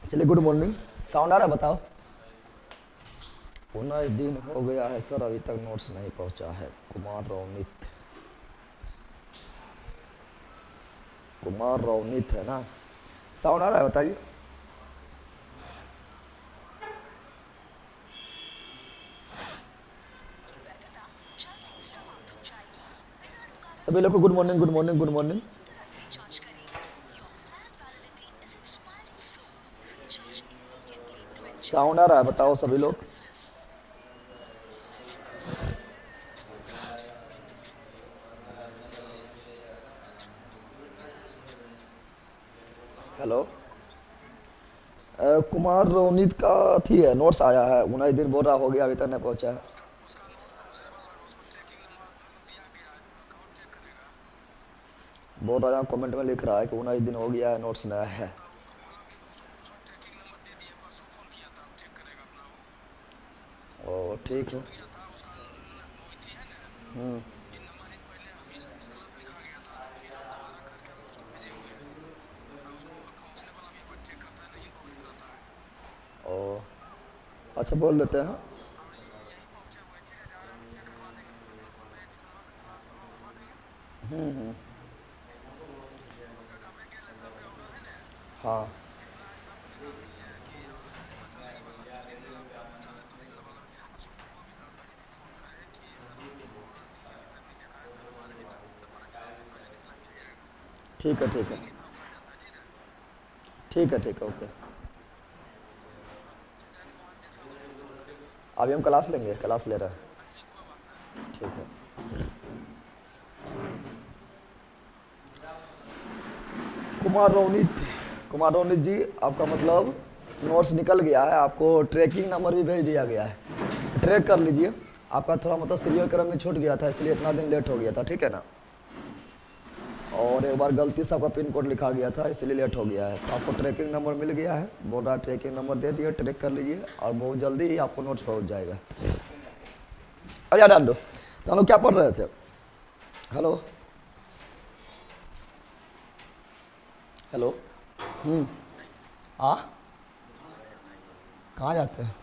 चलिए, good morning. Sound आ रहा है? बताओ। 19 दिन हो गया है सर, अभी तक नोट्स नहीं पहुंचा है। कुमार रौनित है ना? साउंड आ रहा है? बताइए। सभी लोग को good morning, good morning, good morning. Sound आ रहा है? बताओ सभी लोग। हेलो। कुमार रोनित का थी है, नोट्स आया है। 19 दिन बोल रहा, हो गया, अभी तक नहीं पहुंचा है। बोल रहा है, कमेंट में लिख रहा है कि 19 दिन हो गया है, नोट्स नया है। ओ ठीक है। ओ अच्छा, बोल लेते हैं। हाँ ठीक है, ठीक है, ठीक है, ठीक है, ओके। अभी हम क्लास लेंगे, क्लास ले रहे हैं। ठीक है। कुमार रोनित, कुमार रोनित जी, आपका मतलब नोट्स निकल गया है, आपको ट्रैकिंग नंबर भी भेज दिया गया है। ट्रैक कर लीजिए। आपका थोड़ा मतलब सीरियल क्रम में छूट गया था, इसलिए इतना दिन लेट हो गया था, ठीक है ना? और एक बार गलती से आपका पिन कोड लिखा गया था, इसलिए लेट हो गया है। तो आपको ट्रैकिंग नंबर मिल गया है, बोल रहा है ट्रैकिंग नंबर दे दिए, ट्रैक कर लीजिए और बहुत जल्दी ही आपको नोट्स पहुंच जाएगा। अच्छा डाल दो। तो हम लोग क्या पढ़ रहे थे? Hello, hello. हाँ, कहाँ जाते हैं?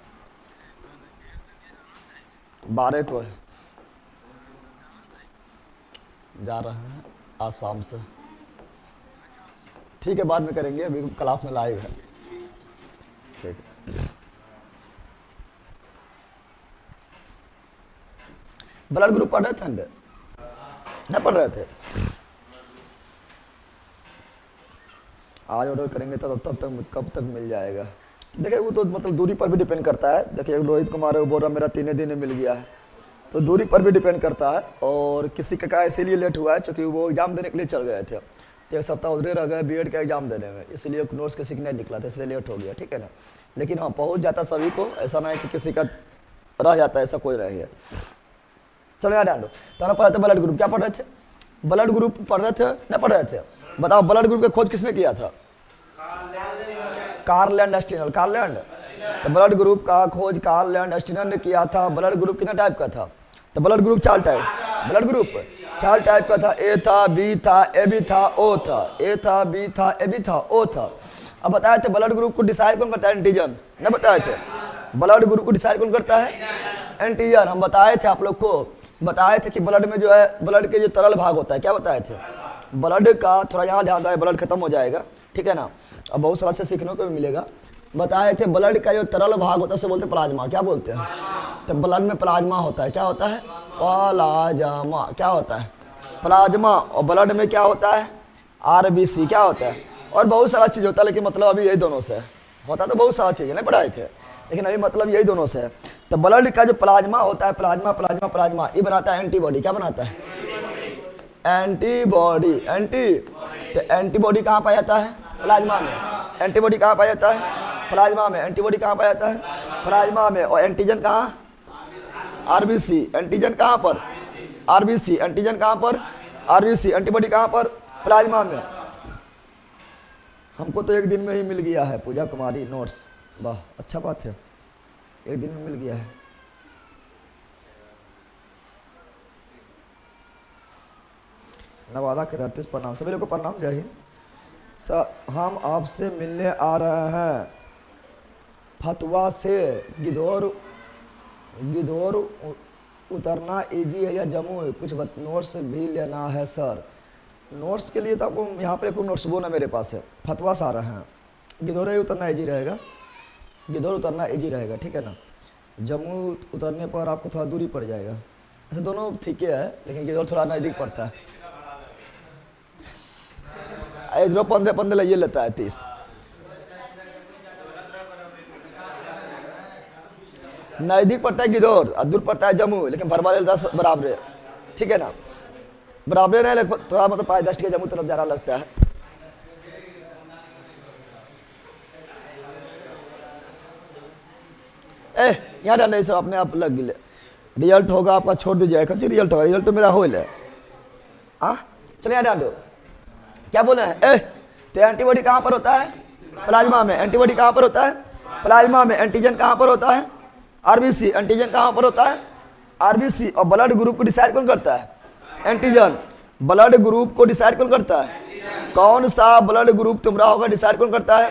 12 को है, जा रहे हैं आज शाम से। ठीक है, बाद में करेंगे, अभी क्लास में लाइव है। ठीक है। ब्लड ग्रुप पढ़ रहे थे अंदर? नहीं पढ़ रहे थे? आज ऑर्डर करेंगे तो तब तक कब तक मिल जाएगा? देखिए, वो तो मतलब दूरी पर भी डिपेंड करता है। देखिए, रोहित कुमार है, वो बोल रहा मेरा 3 दिन में मिल गया है, तो दूरी पर भी डिपेंड करता है। और किसी का इसीलिए लेट हुआ है क्योंकि वो एग्जाम देने के लिए चल गए थे, तो 1 सप्ताह उधरे रह गए बीएड का एग्जाम देने में, इसलिए नोट्स किसी का नहीं निकला था, इसलिए लेट हो गया, ठीक है ना? लेकिन हाँ, पहुंच जाता सभी को, ऐसा ना है कि किसी का रह जाता है, ऐसा कोई नहीं है। चलो यार डालो। तो हम पढ़ रहे थे ब्लड ग्रुप, क्या पढ़ रहे थे? ब्लड ग्रुप पढ़ रहे थे, नहीं पढ़ रहे थे? बताओ, ब्लड ग्रुप की खोज किसने किया था? कार्लैंड स्टीनर। कार्लैंड, तो ब्लड ग्रुप का खोज कार्लैंड स्टीनर ने किया था। ब्लड ग्रुप कितने टाइप का था? तो blood group 4 type. Blood group 4 type का था। ए था, बी था, ए बी था, ओ था। ए था, बी था, ए बी था, ओ था। अब बताए थे ब्लड ग्रुप को डिसाइड कौन करता है? एंटीजन। नहीं बताए थे? ब्लड ग्रुप को डिसाइड कौन करता है? एंटीजन। हम बताए थे आप लोग को, बताए थे कि ब्लड में जो है, ब्लड के जो तरल भाग होता है, क्या बताए थे? ब्लड का, थोड़ा यहाँ ध्यान दो, ब्लड खत्म हो जाएगा, ठीक है ना? अब बहुत सारा से सीखने को भी मिलेगा। बताए थे ब्लड का जो तरल भाग होता है उसे बोलते हैं प्लाज्मा। क्या बोलते हैं? तो ब्लड में प्लाज्मा होता है। क्या होता है? प्लाज्मा। क्या होता है? प्लाज्मा। और ब्लड में क्या होता है? आरबीसी। क्या होता है? और बहुत सारा चीज़ होता है, लेकिन मतलब अभी यही दोनों से है। होता तो बहुत सारा चीज़ नहीं पढ़ाए थे, लेकिन अभी मतलब यही दोनों से है। तो ब्लड का जो प्लाज्मा होता है, प्लाज्मा प्लाज्मा प्लाज्मा, ये बनाता है एंटीबॉडी। क्या बनाता है? एंटीबॉडी। तो एंटीबॉडी कहाँ पाया जाता है? प्लाज्मा में। एंटीबॉडी कहाँ पाया जाता है? प्लाज्मा में। एंटीबॉडी कहाँ पाया जाता है? प्लाज्मा में। और एंटीजन कहाँ? आरबीसी। एंटीजन कहाँ पर? आरबीसी। एंटीजन कहाँ पर? आरबीसी। एंटीबॉडी कहाँ पर? प्लाज्मा में। हमको तो 1 दिन में ही मिल गया है, पूजा कुमारी नोट्स। वाह, अच्छा बात है, 1 दिन में मिल गया है। नवादा के धरती प्रणाम, सभी लोग को प्रणाम, जय हिंद। सर, हम आपसे मिलने आ रहे हैं। फतवा से गिद्धौर गिद्धौर उतरना इजी है या जम्मू? कुछ नोट्स भी लेना है सर। नोट्स के लिए तो आपको यहाँ पर कोई नोट्स वो ना मेरे पास है, फतवा से आ रहे हैं। गिद्धौर ही उतरना इजी रहेगा, गिद्धौर उतरना इजी रहेगा, ठीक है ना। जम्मू उतरने पर आपको थोड़ा दूरी पड़ जाएगा। ऐसे दोनों ठीक है, लेकिन गिद्धौर थोड़ा नज़दीक पड़ता है। इधर 15 ये लेता है 30। नज़दीक पड़ता है गिद्धौर और दूर पड़ता है जम्मू, लेकिन भरवा लेता है बराबर है, ठीक है ना। बराबर नहीं, लेकिन थोड़ा मतलब 5-10 के जम्मू तरफ ज़्यादा लगता है। यहाँ डाल सब अपने आप लग गए। रिजल्ट होगा आपका, छोड़ दीजिए। कच्ची रिजल्ट होगा, रिजल्ट तो मेरा हो है। हाँ चलिए यहाँ डाल दो। क्या बोले हैं? तो एंटीबॉडी कहाँ पर होता है? प्लाज्मा में। एंटीबॉडी कहाँ पर होता है? प्लाज्मा में। एंटीजन कहाँ पर होता है? आरबीसी। एंटीजन कहाँ पर होता है? आरबीसी। और ब्लड ग्रुप को डिसाइड कौन करता है? एंटीजन। ब्लड ग्रुप को डिसाइड कौन करता है? कौन सा ब्लड ग्रुप तुम्हारा होगा डिसाइड कौन करता है?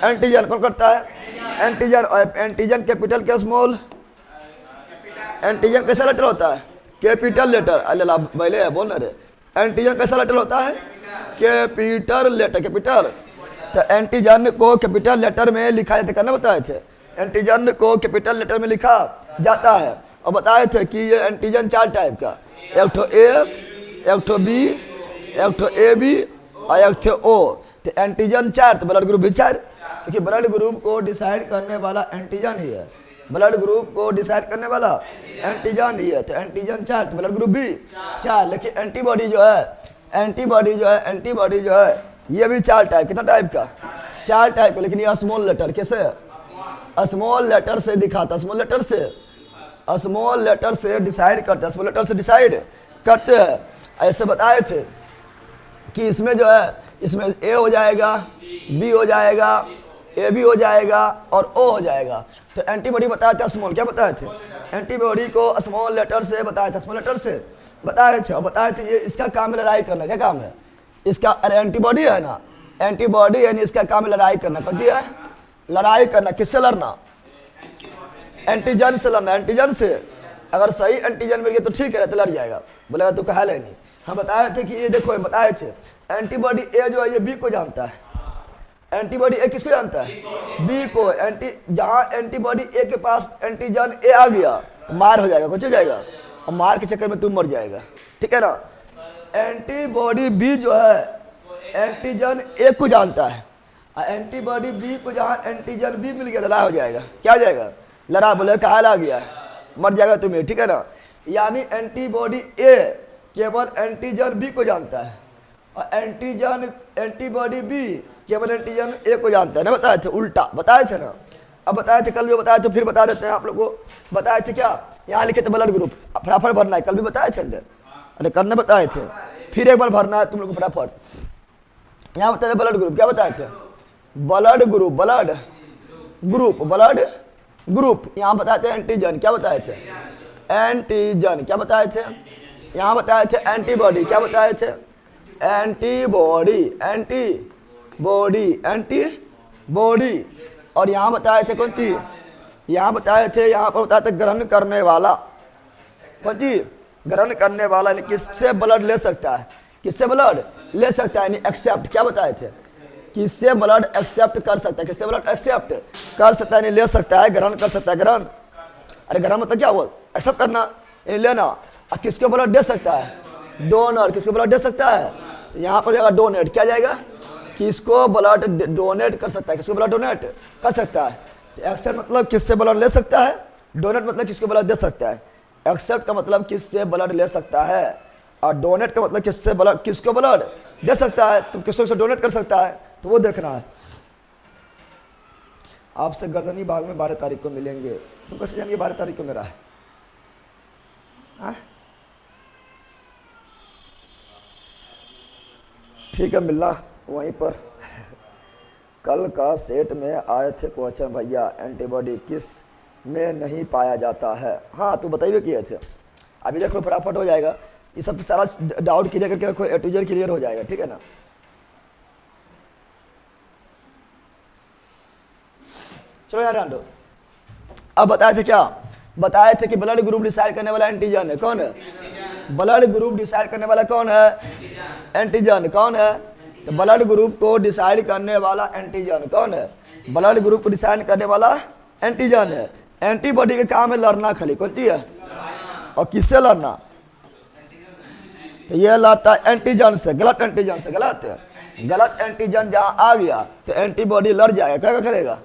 एंटीजन। कौन करता है? एंटीजन। और एंटीजन कैपिटल के स्मॉल? एंटीजन कैसा लेटर होता है? Capital letter. अल्लाह पहले है बोल रहे। एंटीजन कैसा लेटर होता है? Capital letter. कैपिटल। तो एंटीजन को कैपिटल लेटर में लिखा जाता है, करना बताए थे। एंटीजन को कैपिटल लेटर में लिखा जाता है। और बताए थे कि ये एंटीजन 4 टाइप का, एक ठो ए, एक ठो बी, एक ठो ए बी और एक ठो ओ। तो एंटीजन 4, तो ब्लड ग्रुप भी 4, क्योंकि ब्लड ग्रुप को डिसाइड करने वाला एंटीजन ही है। ब्लड ग्रुप को डिसाइड करने वाला एंटीजन ही है। तो एंटीजन 4, तो ब्लड ग्रुप भी 4। लेकिन एंटीबॉडी जो है ये भी 4 टाइप। कितना टाइप का? 4 टाइप का। लेकिन ये स्मॉल लेटर कैसे? स्मॉल लेटर से दिखाता। स्मॉल लेटर से डिसाइड करता है। स्मॉल लेटर से डिसाइड करते हैं। ऐसे बताए थे कि इसमें जो है, इसमें ए हो जाएगा, बी हो जाएगा, ए बी हो जाएगा और ओ हो जाएगा। तो एंटीबॉडी बताया था स्मॉल। क्या बताए थे? एंटीबॉडी को स्मॉल लेटर से बताया था। स्मॉल लेटर से बताए थे। और बताए थे ये इसका काम है लड़ाई करना। क्या काम है इसका? अरे एंटीबॉडी है ना, एंटीबॉडी यानी इसका काम है लड़ाई करना। कौन सी है? लड़ाई करना। किससे लड़ना? एंटीजन से लड़ना। एंटीजन से अगर सही एंटीजन मिल गया तो ठीक है, तो लड़ जाएगा। बोलेगा तो कहा नहीं। हम बताए थे कि ये देखो, बताए थे एंटीबॉडी ए जो है ये बी को जानता है। एंटीबॉडी ए किसको जानता है? बी को। जहां एंटीबॉडी ए के पास एंटीजन ए आ गया तो मार हो जाएगा, कुछ हो जाएगा, और मार के चक्कर में तुम मर जाएगा, ठीक है ना। एंटीबॉडी बी जो है एंटीजन ए को जानता है, और एंटीबॉडी बी को जहां एंटीजन बी मिल गया लड़ाई हो जाएगा। क्या हो जाएगा? लड़ा। बोले कहा आ गया, मर जाएगा तुम्हें, ठीक है ना। यानी एंटीबॉडी ए केवल एंटीजन बी को जानता है, और एंटीबॉडी बी केवल एंटीजन ए को जानता है ना। बताए थे, उल्टा बताए थे ना। अब बताए थे, कल भी बताए थे, फिर बता देते हैं आप लोग को। बताए थे क्या? यहाँ लिखे थे ब्लड ग्रुप, फटाफट भरना है। कल भी बताए थे, अरे करने बताए थे, फिर एक बार भरना है तुम लोग को फटाफट। यहाँ बताए थे ब्लड ग्रुप। क्या बताए थे? Blood group. Blood group. यहाँ बताए थे एंटीजन। क्या बताए थे? एंटीजन। क्या बताए थे? यहाँ बताए थे एंटीबॉडी। क्या बताए थे? एंटीबॉडी। और यहाँ बताए थे कौन चीज? यहाँ बताए थे, यहाँ पर बताए थे ग्रहण करने वाला। कौन चीज? ग्रहण करने वाला। यानी किससे ब्लड ले सकता है? किससे ब्लड ले सकता है? यानी एक्सेप्ट। क्या बताए थे? किससे ब्लड एक्सेप्ट कर सकता है? किससे ब्लड एक्सेप्ट कर सकता है? यानी ले सकता है, ग्रहण कर सकता है। ग्रहण, अरे ग्रहण मतलब क्या हुआ? एक्सेप्ट करना, यानी लेना। और किसको ब्लड दे सकता है? डोनर। किसको ब्लड दे सकता है? यहाँ पर जाएगा डोनेट। क्या जाएगा? किसको ब्लड डोनेट कर सकता है? किसको ब्लड डोनेट कर सकता है? एक्सेप्ट मतलब किससे ब्लड ले सकता है, डोनेट मतलब किसको ब्लड दे सकता है। एक्सेप्ट का मतलब किससे ब्लड ले सकता है, और डोनेट का मतलब किससे ब्लड, किसको ब्लड दे सकता है, तो किसको डोनेट कर सकता है, तो वो देखना है। आपसे गर्दनी बाग में 12 तारीख को मिलेंगे। तुम कैसे जानिए 12 तारीख को मेरा है? ठीक है, मिलना वहीं पर। कल का सेट में आए थे क्वेश्चन भैया, एंटीबॉडी किस में नहीं पाया जाता है? हाँ तो बताइए किए थे। अभी देखो फटाफट हो जाएगा, ये सब सारा डाउट क्लियर करके रखो, ए टू जेड क्लियर हो जाएगा, ठीक है ना। चलो यार ध्यान दो। अब बताए थे क्या, बताए थे कि ब्लड ग्रुप डिसाइड करने वाला एंटीजन है, कौन है? ब्लड ग्रुप डिसाइड करने वाला कौन है? एंटीजन। कौन है? तो ब्लड ग्रुप को डिसाइड करने वाला एंटीजन कौन है? ब्लड ग्रुप को डिसाइड करने वाला एंटीजन है। एंटीबॉडी का काम है लड़ना, खाली कौन सी है? और किससे लड़ना? तो ये लड़ता है एंटीजन से, गलत एंटीजन से। गलत है, गलत एंटीजन जहाँ आ गया तो एंटीबॉडी लड़ जाएगा। क्या करेगा?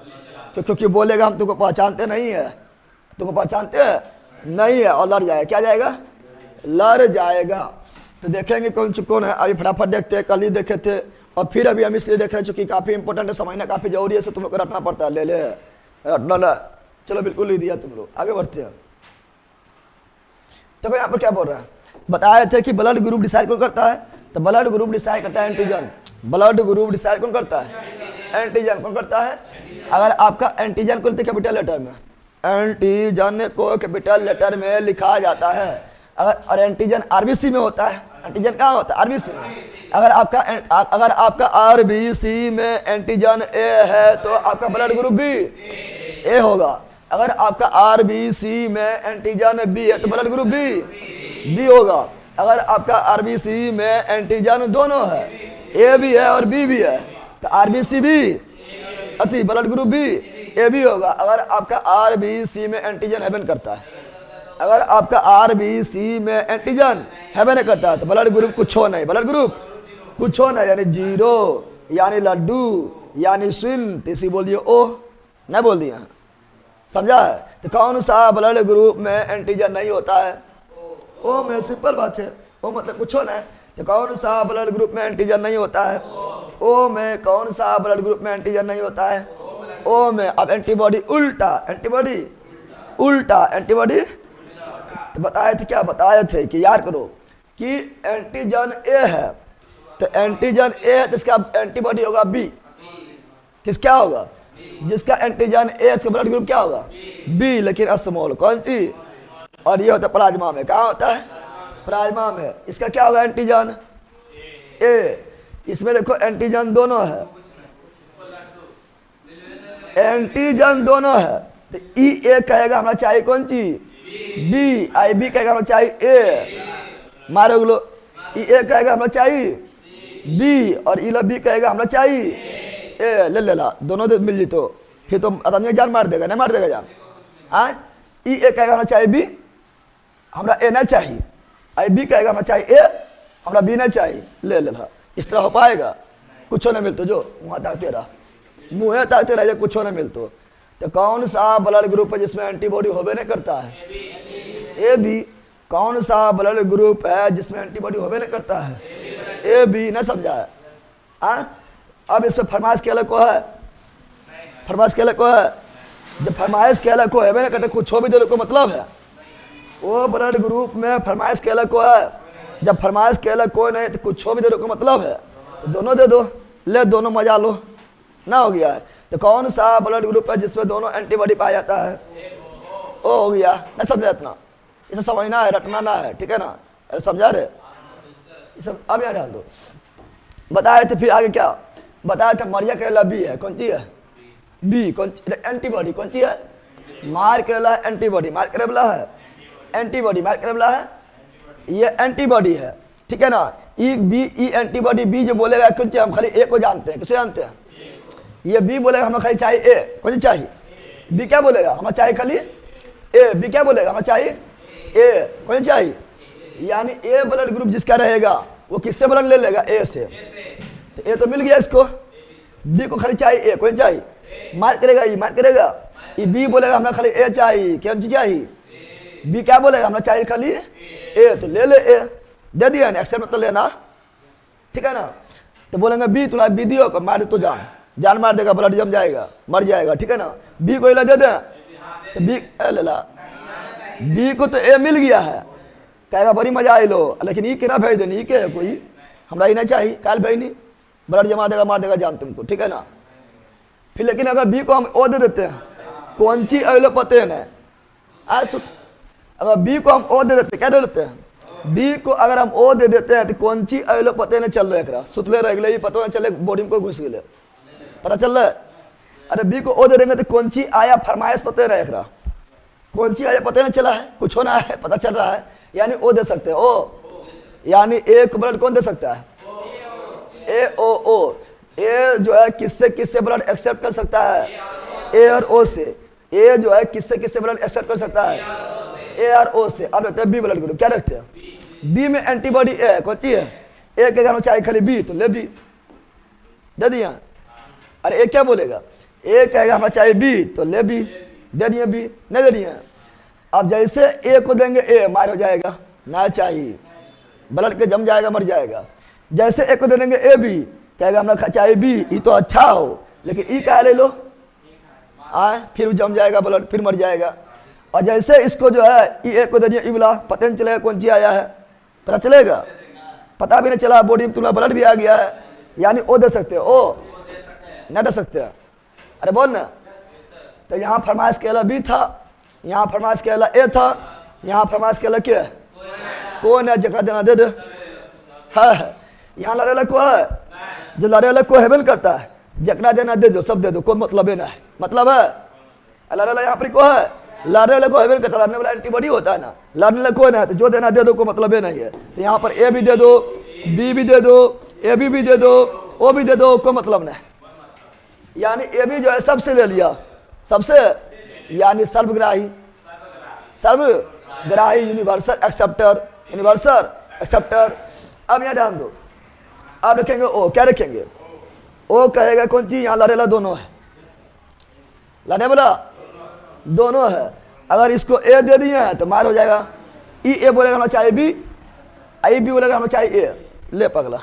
क्योंकि बोलेगा हम तुमको पहचानते नहीं है, तुमको पहचानते हैं नहीं है, और लड़ जाएगा। क्या जाएगा? लड़ जाएगा। तो देखेंगे कौन कौन है, अभी फटाफट देखते हैं। कल ही देखे थे और फिर अभी हम इसलिए देख रहे हैं चूंकि काफ़ी इंपॉर्टेंट है, समझना काफ़ी जरूरी है, तुम लोग को रटना पड़ता है। ले ले रटना ना, चलो बिल्कुल लिख दिया तुम लोग, आगे बढ़ते हैं। तो यहाँ पर क्या बोल रहा है, बताए थे कि ब्लड ग्रुप डिसाइड कौन करता है? तो ब्लड ग्रुप डिसाइड करता है एंटीजन। ब्लड ग्रुप डिसाइड कौन करता है? एंटीजन। कौन करता है? अगर आपका एंटीजन को कैपिटल लेटर में, एंटीजन को कैपिटल लेटर में लिखा जाता है। अगर और एंटीजन आरबीसी में होता है। एंटीजन कहाँ होता है? आरबीसी में। अगर आपका आरबीसी में एंटीजन ए है तो आपका ब्लड ग्रुप बी ए होगा। अगर आपका आरबीसी में एंटीजन बी है तो ब्लड ग्रुप बी होगा। अगर आपका आरबीसी में एंटीजन दोनों है, ए भी है और बी भी है, तो आरबीसी बी अति ब्लड ग्रुप बी ए भी होगा। अगर आपका आरबीसी में एंटीजन हेवन करता है, अगर आपका आरबीसी में एंटीजन हेवन करता है तो ब्लड ग्रुप कुछ हो नहीं, ब्लड ग्रुप कुछ हो नहीं, यानी जीरो, यानी लड्डू, यानी शून्य। तीसरी बोलिए ओ, नहीं बोल दिया, समझा है? तो कौन सा ब्लड ग्रुप में एंटीजन नहीं होता है? ओ में। सिंपल बात है, ओ मतलब कुछ हो नहीं। तो कौन सा ब्लड ग्रुप में एंटीजन नहीं होता है? ओ में। कौन सा ब्लड ग्रुप में एंटीजन नहीं होता है? ओ में। अब एंटीबॉडी उल्टा, एंटीबॉडी उल्टा, एंटीबॉडी। तो बताए थे क्या, बताए थे कि याद करो कि एंटीजन ए है, तो एंटीजन ए है तो इसका एंटीबॉडी होगा बी। किस क्या होगा? जिसका एंटीजन ए, इसका ब्लड ग्रुप क्या होगा? बी, लेकिन स्मॉल। कौन सी? और ये होता है प्लाज्मा में। कहाँ होता है? प्लाज्मा में। इसका क्या होगा? एंटीजन ए। इसमें देखो एंटीजन दोनों है, एंटीजन दोनों है। तो ई ए कहेगा हमारा चाहिए कौन सी? बी। आई बी कहेगा हमारा चाहिए ए, मारो लो। ई ए कहेगा हमारा चाहिए बी, और ई बी कहेगा हमारा चाहिए ए। ले ला, दोनों दे मिल जी तो फिर तो आदमी जान मार देगा, नहीं मार देगा जान? ई ए कहेगा हमारा चाहिए बी, हमरा ए नहीं चाहिए। आई बी कहेगा हमारा चाहिए ए, हमरा बी नहीं चाहिए। ले ला, इस तरह हो पाएगा? कुछ नहीं मिलता, जो वहाँ ताकते रहा, मुँह ताकते रह, कुछ नहीं मिलता। तो कौन सा ब्लड ग्रुप है जिसमें एंटीबॉडी होबे नहीं करता है? A B. कौन सा ब्लड ग्रुप है जिसमें एंटीबॉडी होबे नहीं करता है? A B. नहीं समझा है? अब इसमें फरमाइश के अलग को है, फरमाइश के अलग को है। जब फरमाइश के अलग को है नहीं करते, कुछ हो भी दे को मतलब है वो ब्लड ग्रुप में फरमाइश के अलग को है। जब फरमाइश के अलग कोई नहीं तो कुछ हो भी दे को मतलब है, तो दोनों दे दो, ले दोनों मजा लो ना, हो गया है। तो कौन सा ब्लड ग्रुप है जिसमें दोनों एंटीबॉडी पाया जाता है? ओ हो गया। नहीं समझा इतना? इसे समझना है, रटना ना है, ठीक है ना? अरे समझा रहे ये सब? अब यहाँ डाल दो। बताए थे फिर आगे क्या बताया था? मरिया करेला बी है। कौन सी है? बी। कौन एंटीबॉडी? कौन सी है? मार करेला एंटीबॉडी, मार करेला है एंटीबॉडी, मार करेला है ये एंटीबॉडी है, ठीक है ना? ई बी, ई एंटीबॉडी। बी जो बोलेगा कुछ, हम खाली ए को जानते हैं। किसे जानते हैं? ये बी बोलेगा हमें खाली चाहिए ए। कौन चाहिए? बी क्या बोलेगा? हमें चाहिए खाली ए। बी क्या बोलेगा? हमें चाहिए ए। कौन चाहिए? यानी ए ब्लड ग्रुप जिसका रहेगा वो किससे ब्लड ले लेगा? ए से। तो ए तो मिल गया इसको। बी को खाली चाहिए ए। कौन चाहिए? मार करेगा, ये मार करेगा। ये बी बोलेगा हमें खाली ए चाहिए। कौन चीज चाहिए? बी क्या बोलेगा? हमें चाहिए खाली ए, तो ले ले ए। दे दिया ना, एक्सेप्ट तो लेना, ठीक है ना? तो बोलेंगे बी तुम्हारा बी दियो, मार दे तो जान मार देगा, ब्लड जम जाएगा, मर जाएगा, ठीक है ना? बी को दे दे, तो बी ले ला। बी को तो ए मिल गया है, कहेगा बड़ी मजा आई लो, लेकिन ई के ना भेज देनी, ई के है कोई, हमरा ई नहीं चाहिए, काल भेज नहीं, ब्लड जमा देगा, मार देगा जान तुमको, ठीक है ना? फिर लेकिन अगर बी को हम ओ दे देते हैं, कौन सी अलो पते हैं आज, अगर बी को हम ओ दे देते, क्या दे देते हैं? बी को अगर हम ओ दे देते हैं तो कौन सी अलो पते नहीं चल रहा है, सुतले रह गए, पता नहीं चले बॉडी में कोई घुस गए, पता चल रहा है? अरे बी को ओ दे देंगे तो कौन सी आया फरमाइश पता रहे रहा, कौन सी आया पता नहीं चला है, कुछ होना है पता चल रहा है, यानी ओ दे सकते हैं ओ, यानी ए को ब्लड कौन दे सकता है, ए ओ ओ। ए जो है किससे किससे ब्लड एक्सेप्ट कर सकता है, ए और ओ से। ए जो है किससे किससे ब्लड एक्सेप्ट कर सकता है, ए और ओ से। अब रखते हैं बी ब्लड ग्रुप, क्या रखते हैं, बी में एंटीबॉडी ए कौन सी है, ए के कारण चाहे खाली बी तो ले बी दे दिया। अरे ए क्या बोलेगा, ए कहेगा हमारा चाहिए बी तो ले बी दे दिए, बी नहीं दे दिए। अब जैसे ए को देंगे ए मार हो जाएगा, ना चाहिए ब्लड के जम जाएगा मर जाएगा। जैसे ए को दे देंगे ए बी कहेगा हमारा चाहिए बी, ये तो अच्छा हो लेकिन ई कहा ले लो आए, फिर जम जाएगा ब्लड फिर मर जाएगा। और जैसे इसको जो है ई ए को दे दिया, ई बोला पता नहीं चलेगा कौन सी आया है, पता चलेगा, पता भी नहीं चला, बॉडी में तुम्हारा ब्लड भी आ गया है, यानी ओ दे सकते हो, ओ नहीं दे सकते। अरे बोल ना, तो यहाँ फरमाइश केला बी था, यहाँ फरमाइश केला ए था, यहाँ फरमाइश केला क्या कौन है, जकड़ा देना दे दे है। यहाँ लड़े वाला को है, जो लड़े वाला को हेबल करता है, जकड़ा देना दे दो, सब दे दो, कोई मतलब है ना है, मतलब है। लड़े वाला यहाँ पर को है, लड़ने वाले को हेबल करता, लड़ने वाला एंटीबॉडी होता है ना, लड़ने वाला कोई ना है तो जो देना दे दो, कोई मतलब है नहीं है। तो यहाँ पर ए भी दे दो, बी भी दे दो, ए भी दे दो, ओ भी दे दो, कोई मतलब नहीं। यानी ए भी जो है सबसे ले लिया, सबसे, यानी सर्वग्राही, सर्वग्राही यूनिवर्सल एक्सेप्टर, यूनिवर्सल एक्सेप्टर। अब यहाँ ध्यान दो, आप रखेंगे ओ, क्या रखेंगे, ओ कहेगा कौन चीज, यहाँ लड़ेला दोनों है, लड़ने वाला दोनों है। अगर इसको ए दे दिए हैं तो मार हो जाएगा, ई ए बोलेगा हमें चाहिए बी, आई बी बोलेगा हमें चाहिए ए, ले पगला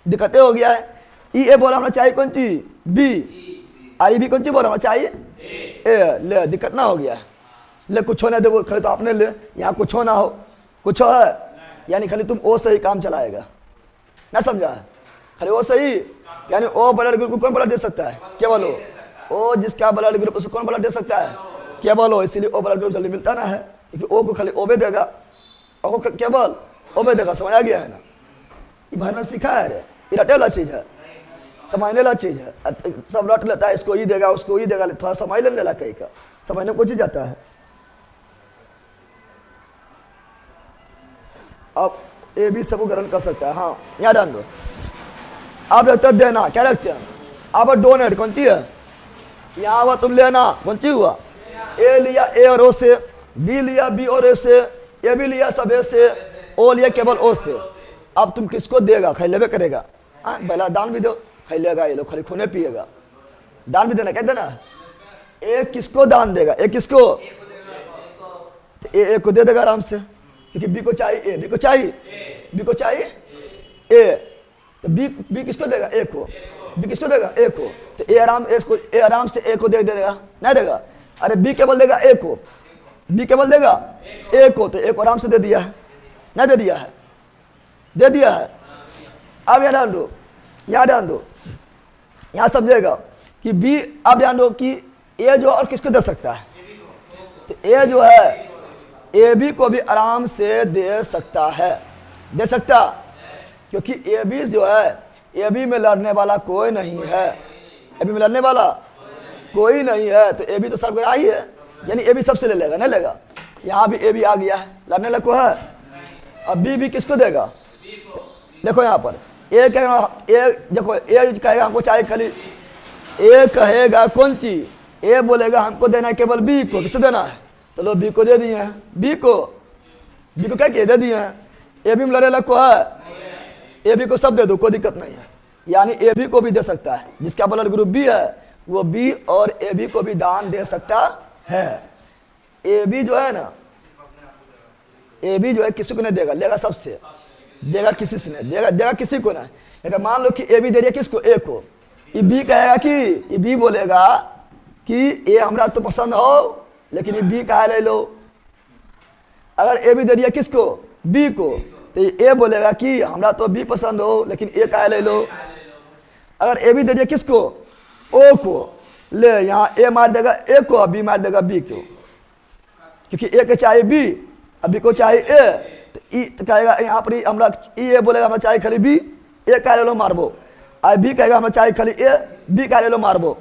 दिक्कतें हो गया है। ई ए बोला हमें चाहिए कौन चीज बी, आई बी कौन चीज बोला हमें चाहिए ए, ले दिक्कत ना हो गया है, ले कुछ होने दे, वो खाली तो आपने ले, यहाँ कुछ हो ना हो, कुछ हो है, यानी खाली तुम ओ से ही काम चलाएगा, ना समझा है, खाली ओ सही, यानी ओ ब्लड ग्रुप को कौन ब्लड दे सकता है, क्या बोलो, ओ जिसका ब्लड ग्रुप उसको कौन ब्लड दे सकता है, क्या बोलो। इसीलिए ओ ब्लड ग्रुप जल्दी मिलता ना है, क्योंकि ओ को खाली ओबे देगा, ओ को क्या बोल ओबे देगा, समझ आ गया है ना। ये भरना सीखा है रे, ये रटे वाला चीज है, समझने वाला चीज है, सब रट लेता है, इसको ये देगा उसको ये देगा, थोड़ा समझ लेने वाला कहीं का समझने को चीज जाता है। अब ए भी सबको ग्रहण कर सकता है, हाँ यहाँ ध्यान दो। आप रखते हैं देना, क्या रखते हैं, आप डोनेट कौन सी है, यहाँ हुआ तुम लेना कौन सी हुआ, ए लिया ए और ओ से, बी लिया बी और ए से, ए भी लिया सब ए से, ओ लिया केवल ओ से। अब तुम किसको देगा, खाई लेवे करेगा, पहला दान भी दो, खाई लेगा ये लोग, खाली खूने पिएगा, दान भी देना, क्या देना, ए किसको दान देगा, ए किसको, ए को दे देगा आराम से, क्योंकि बी को चाहिए ए, बी को चाहिए, बी को चाहिए ए, तो बी किसको देगा, ए को, बी किसको देगा, ए को, तो ए आराम से ए को दे देगा, नहीं देगा। अरे बी केवल देगा ए को, बी केवल देगा ए को, तो ए को आराम से दे दिया है, नहीं दे दिया है, दे दिया है। अब यहाँ ध्यान दो, यहाँ ध्यान दो, यहाँ समझेगा कि बी, अब ध्यान दो कि ए जो और किसको दे सकता है, तो ए जो है ए बी को भी आराम से दे सकता है, दे सकता, क्योंकि ए बी जो है, ए बी में लड़ने वाला कोई नहीं है, ए बी में लड़ने वाला कोई नहीं है, तो ए बी तो सर्वग्राही है, यानी ए बी सबसे ले लेगा, नहीं लेगा। यहाँ भी ए बी आ गया है, लड़ने लगा को है। अब बी भी किसको देगा, देखो यहाँ पर ए कहेगा, ए देखो ए कहेगा हमको चाहिए खाली, ए कहेगा कौन चीज, ए बोलेगा हमको देना है केवल बी को, किसको देना है, तो लो बी को दे दिए हैं, बी को क्या किए दे दिए हैं। ए बी में लड़े लग को है, ए बी को सब दे दो, कोई दिक्कत नहीं है, यानी ए बी को भी दे सकता है, जिसका ब्लड ग्रुप बी है वो बी और ए बी को भी दान दे सकता है। ए बी जो है ना, ए बी जो है किसी को नहीं देगा, लेगा सबसे, देगा किसी से नहीं, देगा किसी को नहीं। लेकिन मान लो कि ए बी दे रही है किसको, ए को, ये बी कहेगा कि, ये बी बोलेगा कि ए हमरा तो पसंद हो, लेकिन ये बी कहा ले लो। अगर ए बी दे रही है किसको, बी को, तो ए बोलेगा कि हमरा तो बी पसंद हो, लेकिन ए कहा ले लो। अगर ए बी दे रही है किसको, ओ को, ले यहाँ ए मार देगा ए को, और बी मार देगा बी को, क्योंकि ए के चाहिए बी, अब बी को चाहिए ए, तो ई तो कहेगा यहाँ पर हमरा, ई ए बोलेगा हमें चाहिए खाली बी, ए कह ले लो मारबो, और बी कहेगा हमें चाहिए खाली ए, बी कह ले लो मारबो,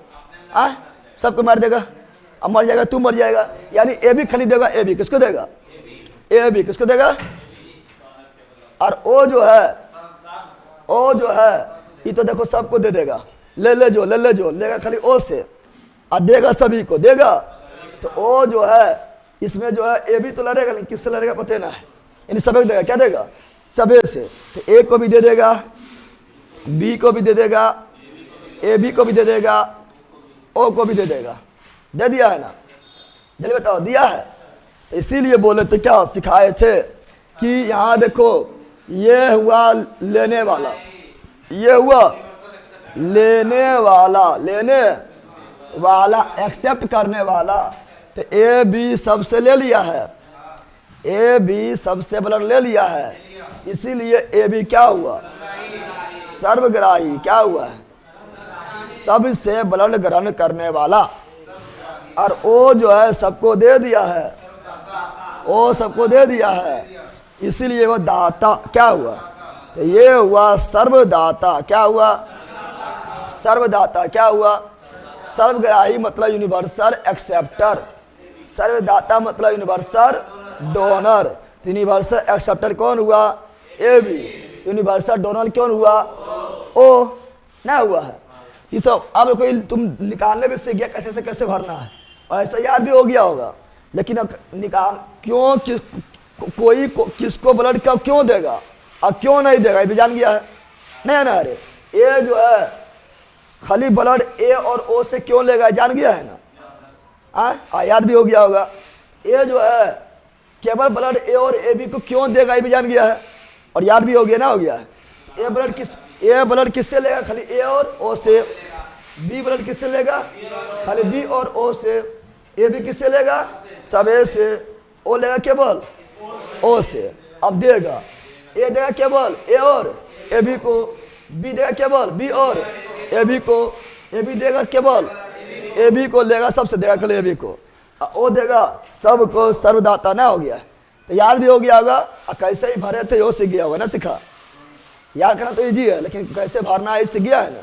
सबको मार देगा, अब मर जाएगा, तू मर जाएगा। यानी ए भी खाली देगा, ए भी किसको देगा, ए भी किसको देगा। और ओ जो है ये तो देखो सबको दे देगा, ले ले जो लेगा खाली ओ से, और देगा सभी को देगा। तो ओ जो है इसमें जो है ए भी तो लड़ेगा, लेकिन किससे लड़ेगा पता ना है, यानी सबे देगा, क्या देगा, सबे से। तो ए को भी दे देगा, बी को भी दे देगा, ए बी को भी दे देगा, ओ को भी दे देगा। दे दिया है ना, जल्दी बताओ, दिया है। तो इसीलिए बोले तो क्या सिखाए थे कि यहाँ देखो ये हुआ लेने वाला, ये हुआ लेने वाला एक्सेप्ट करने वाला। तो ए बी सबसे ले लिया है, ए बी सबसे ब्लड ले लिया है, इसीलिए ए बी क्या हुआ, सर्वग्राही। क्या हुआ, सबसे ब्लड ग्रहण करने वाला। और ओ जो है सबको दे दिया है, ओ सबको दे दिया है, इसीलिए वो दाता क्या हुआ। तो ये हुआ सर्वदाता। क्या हुआ, सर्वदाता। क्या हुआ, सर्वग्राही मतलब यूनिवर्सल एक्सेप्टर, सर्वदाता मतलब यूनिवर्सल डोनर। तो यूनिवर्सल एक्सेप्टर कौन हुआ, ए बी। यूनिवर्सल डोनर कौन हुआ, ओ ना हुआ है। ये तो अब कोई तुम निकालने में सीख गया कैसे से कैसे भरना है, और ऐसा याद भी हो गया होगा। लेकिन अब निकाल क्यों कोई किसको ब्लड का क्यों देगा और क्यों नहीं देगा ये भी जान गया है नहीं ना। अरे ए जो है खाली ब्लड ए और ओ से क्यों लेगा जान गया है ना, याद भी हो गया होगा। ए जो है केवल ब्लड ए और ए बी को क्यों देगा ये भी जान गया है और याद भी हो गया ना, हो गया है। ए ब्लड किससे लेगा, खाली ए और ओ से। बी ब्लड किससे लेगा, खाली बी और ओ से। ए बी किससे लेगा, सबे से। ओ लेगा केवल ओ से। अब देगा ए देगा केवल ए और ए बी को, बी देगा केवल बी और ए बी को, ए बी देगा केवल ए बी को, लेगा सबसे देगा केवल ए बी को, ओ देगा सबको, सर्वदाता ना। हो गया तो याद भी हो गया होगा। और कैसे ही भरे थे वो सीख गया होगा ना, सीखा। याद करना तो इजी है, लेकिन कैसे भरना है सीख गया है ना,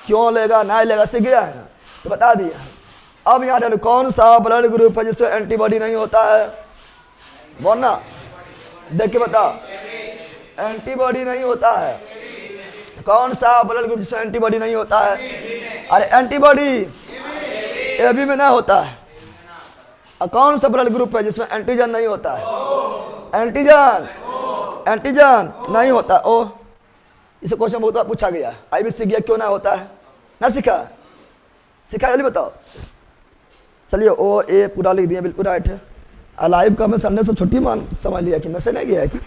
क्यों लेगा ना लेगा सीख गया है ना, तो बता दिया। अब यहाँ देखो कौन सा ब्लड ग्रुप है जिसमें एंटीबॉडी नहीं होता है, बोलना देख के बता। एंटीबॉडी नहीं होता है, कौन सा ब्लड ग्रुप जिसमें एंटीबॉडी नहीं होता है। अरे एंटीबॉडी ए बी में ना होता है। और कौन सा ब्लड ग्रुप है जिसमें एंटीजन नहीं होता है, एंटीजन नहीं होता। ओ इसे क्वेश्चन बहुत पूछा गया, आई भी सीख गया क्यों ना होता है ना, सीखा जल्दी बताओ। चलिए ओ ए पूरा लिख दिया, बिल्कुल राइट है। लाइव का मैं संडे से छुट्टी समझ लिया कि मैसेज नहीं गया है कि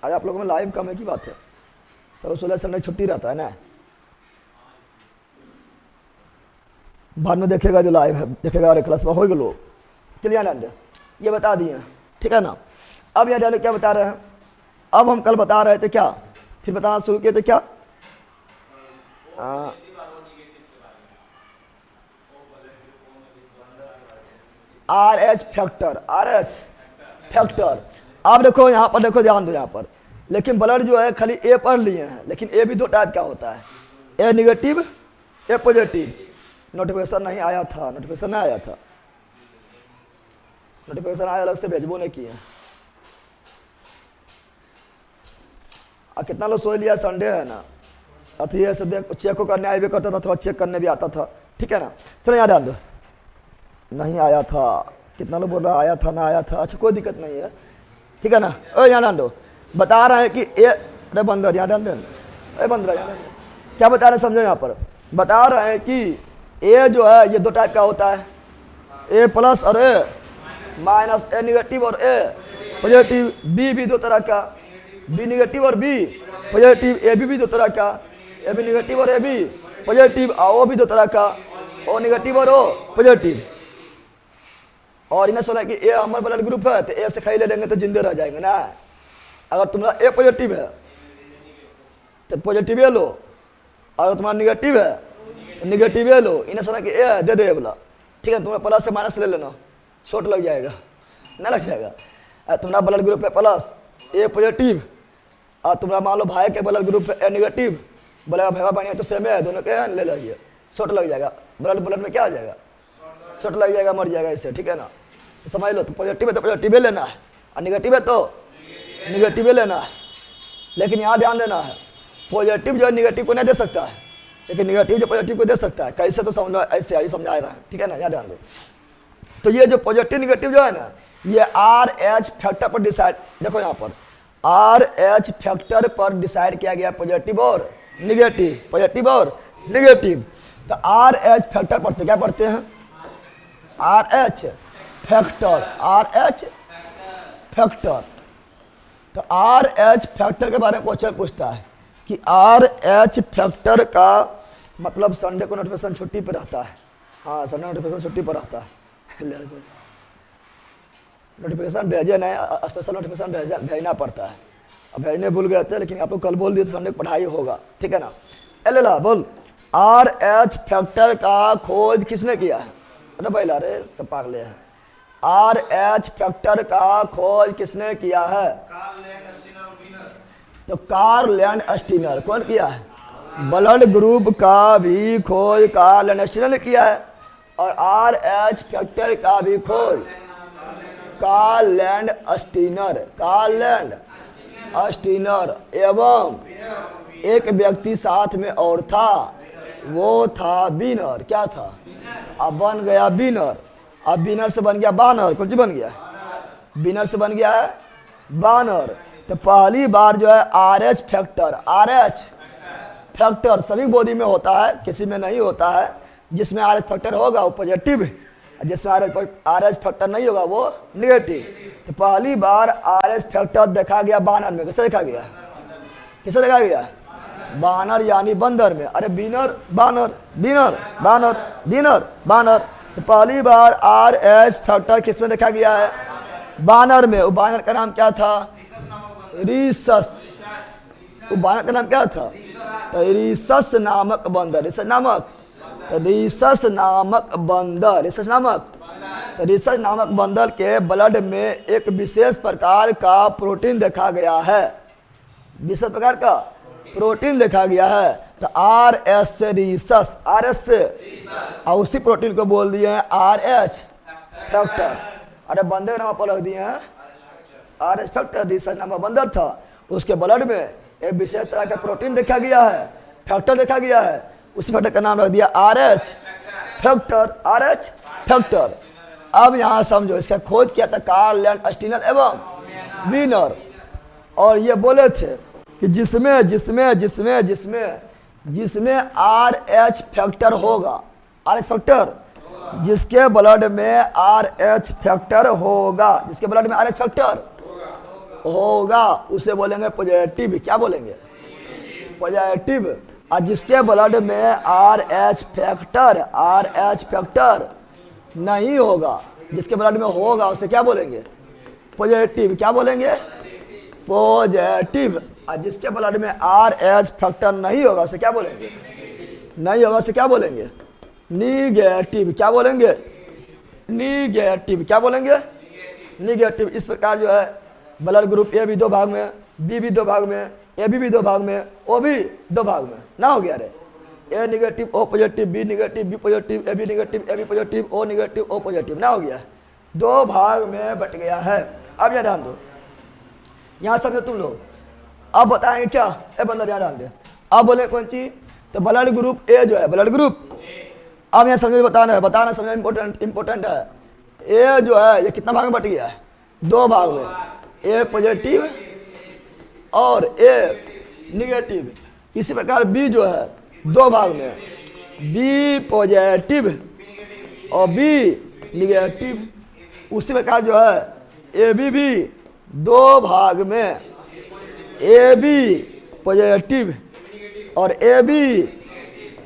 आज आप लोगों में लाइव का में की बात है। सब 16 संडे छुट्टी रहता है ना, बाद में देखेगा जो लाइव है, देखेगा अरे क्लास में हो गए लोग। चलिए आनंद ये बता दिए, ठीक है ना। अब यहाँ जाने क्या बता रहे हैं, अब हम कल बता रहे थे क्या, फिर बताना शुरू किए थे क्या, RH फैक्टर। अब देखो यहाँ पर, देखो ध्यान दो यहाँ पर, लेकिन ब्लड जो है खाली ए पढ़ लिए हैं, लेकिन ए भी दो टाइप का होता है, ए निगेटिव ए पॉजिटिव। नोटिफिकेशन नहीं आया था, नोटिफिकेशन आया अलग से भेजबो नहीं किए। कितना लोग सोच लिया संडे है ना, अथी है चेक को करने आए भी करता था, थोड़ा चेक करने भी आता था, ठीक है ना। चलो यहाँ ध्यान दो, नहीं आया था, कितना लोग बोल रहा आया था ना आया था, अच्छा कोई दिक्कत नहीं है, ठीक है ना। ओ यहाँ ध्यान दो, बता रहे हैं कि ए, अरे बंदर यहाँ ध्यान दो, अरे बंदर यहाँ क्या बता रहे हैं समझो। यहाँ पर बता रहे हैं कि ए जो है ये दो टाइप का होता है, ए प्लस और ए माइनस, ए निगेटिव और ए पॉजिटिव। बी भी दो तरह का, बी निगेटिव और बी पॉजिटिव। ए बी भी दो तरह का, ए बी निगेटिव और ए बी पॉजिटिव। ओ भी दो तरह का, ओ निगेटिव और ओ पॉजिटिव। और इन्हें सुना कि ए हमारा ब्लड ग्रुप है तो ए से खाई ले लेंगे तो जिंदे रह जाएंगे ना। अगर तुम्हारा ए पॉजिटिव है तो पॉजिटिव ये लो, अगर तुम्हारा निगेटिव है तो निगेटिव ये लो। इन्हें सुना कि ए दे दे बोला, ठीक है, तुम्हें प्लस से माइनस ले लेना, शॉर्ट लग जाएगा ना, लग जाएगा। तुम्हारा ब्लड ग्रुप है प्लस ए पॉजिटिव, और तुम्हारा मान लो भाई के ब्लड ग्रुप है ए निगेटिव, बोला भैया पानी तो सेम है, दोनों के ले लीजिए, शॉर्ट लग जाएगा, ब्लड ब्लड में क्या आ जाएगा, शॉर्ट लग जाएगा, मर जाएगा इससे, ठीक है ना। तो समझ लो, तो पॉजिटिव है तो पॉजिटिव लेना है, और निगेटिव है तो निगेटिव लेना है। लेकिन यहाँ ध्यान देना है, पॉजिटिव जो है निगेटिव को नहीं दे सकता है, लेकिन निगेटिव जो पॉजिटिव को दे सकता है। कैसे तो समझ लो, ऐसे आई समझा रहा है, ठीक है ना, यहाँ ध्यान दो। तो ये जो पॉजिटिव निगेटिव जो है ना, ये RH फैक्टर पर डिसाइड, देखो यहाँ पर RH फैक्टर पर डिसाइड किया गया, पॉजिटिव और निगेटिव, पॉजिटिव और निगेटिव। तो RH फैक्टर पढ़ते, क्या पढ़ते हैं, RH फैक्टर, RH फैक्टर। तो RH फैक्टर के बारे में क्वेश्चन पूछता है कि RH फैक्टर का मतलब संडे को नोटिफिकेशन छुट्टी पर रहता है, हाँ संडे नोटिफिकेशन छुट्टी पर रहता है, नोटिफिकेशन भेजे नहीं, स्पेशल नोटिफिकेशन भेजना पड़ता है। अब भेजने भूल गए थे, लेकिन आप लोग कल बोल दिए तो संडे को पढ़ाई होगा, ठीक है ना। एलेला बोल, RH फैक्टर का खोज किसने किया है, अरे भाई अरे सब पागले हैं। RH फैक्टर का खोज किसने किया है, तो कार्ल लैंडस्टीनर। कौन किया है, ब्लड ग्रुप का भी खोज कार्ल लैंडस्टीनर ने किया है, और RH फैक्टर का भी खोज कार्ल लैंडस्टीनर, कार्ल लैंडस्टीनर एवं एक व्यक्ति साथ में और था, वो था बीनर। क्या था, अब बन गया बीनर, अब बीनर से बन गया बानर, कौन सी बन गया, बीनर से बन गया है बानर। तो पहली बार जो है RH फैक्टर, RH फैक्टर सभी बॉडी में होता है, किसी में नहीं होता है। जिसमें RH फैक्टर होगा वो पॉजिटिव, जिसमें RH फैक्टर नहीं होगा वो निगेटिव। तो पहली बार RH फैक्टर देखा गया बानर में। कैसे देखा गया, किसे देखा गया, बानर यानी बंदर में। अरे बीनर बानर, बीनर बानर, बीनर बानर। तो पहली बार RH फैक्टर किसमें देखा गया है, बानर में। वो बानर का नाम क्या था, रीसस। वो बानर का नाम क्या था, तो रीसस नामक बंदर, रीसस नामक, तो रीसस नामक बंदर, रीसस नामक, तो रीसस नामक बंदर के ब्लड में एक विशेष प्रकार का प्रोटीन देखा गया है, विशेष प्रकार का प्रोटीन देखा गया है। तो RS से रीसस, RS से, और उसी प्रोटीन को बोल दिए हैं RH फैक्टर। अरे बंदर नाम पर रख दिए हैं RH फैक्टर, रीसस नामक बंदर था, उसके ब्लड में एक विशेष तरह का प्रोटीन देखा गया है, फैक्टर देखा गया है, उसी फैक्टर का नाम रख दिया RH फैक्टर, RH फैक्टर। अब यहाँ समझो, इसका खोज किया था कार्ल लैंडस्टीनर एवं बीनर, और ये बोले थे कि जिसमें जिसमें जिसमें जिसमें जिसमें RH फैक्टर होगा, RH फैक्टर, जिसके ब्लड में RH फैक्टर होगा, जिसके ब्लड में RH फैक्टर होगा उसे बोलेंगे पॉजिटिव। क्या बोलेंगे, पॉजिटिव। और जिसके ब्लड में RH फैक्टर नहीं होगा, जिसके ब्लड में होगा उसे क्या बोलेंगे, पॉजिटिव। क्या बोलेंगे, पॉजिटिव। और जिसके ब्लड में RH फैक्टर नहीं होगा उसे क्या बोलेंगे, नहीं होगा उसे क्या बोलेंगे, निगेटिव। क्या बोलेंगे, निगेटिव। क्या बोलेंगे, निगेटिव। इस प्रकार जो है ब्लड ग्रुप ए भी दो भाग में, बी भी दो भाग में, ए भी दो भाग में, ओ भी दो भाग में ना हो गया रे। A negative, O positive, B negative, B positive, A B negative, A B positive, O negative, O positive ना हो गया, दो भाग में बट गया है। अब यहाँ ध्यान दो, यहाँ समझो तुम लोग। अब बताएंगे क्या, ए बंदा ध्यान दे। अब बोले कौन चीज, तो ब्लड ग्रुप ए जो है, ब्लड ग्रुप। अब यहाँ समझ बताना है, बताना समझना इंपॉर्टेंट है। ए जो है ये कितना भाग में बट गया है, दो भाग में, ए पॉजिटिव और ए निगेटिव। इसी प्रकार बी जो है दो भाग में, बी पॉजिटिव और बी निगेटिव। उसी प्रकार जो है ए बी भी दो भाग में, ए बी पॉजिटिव और ए बी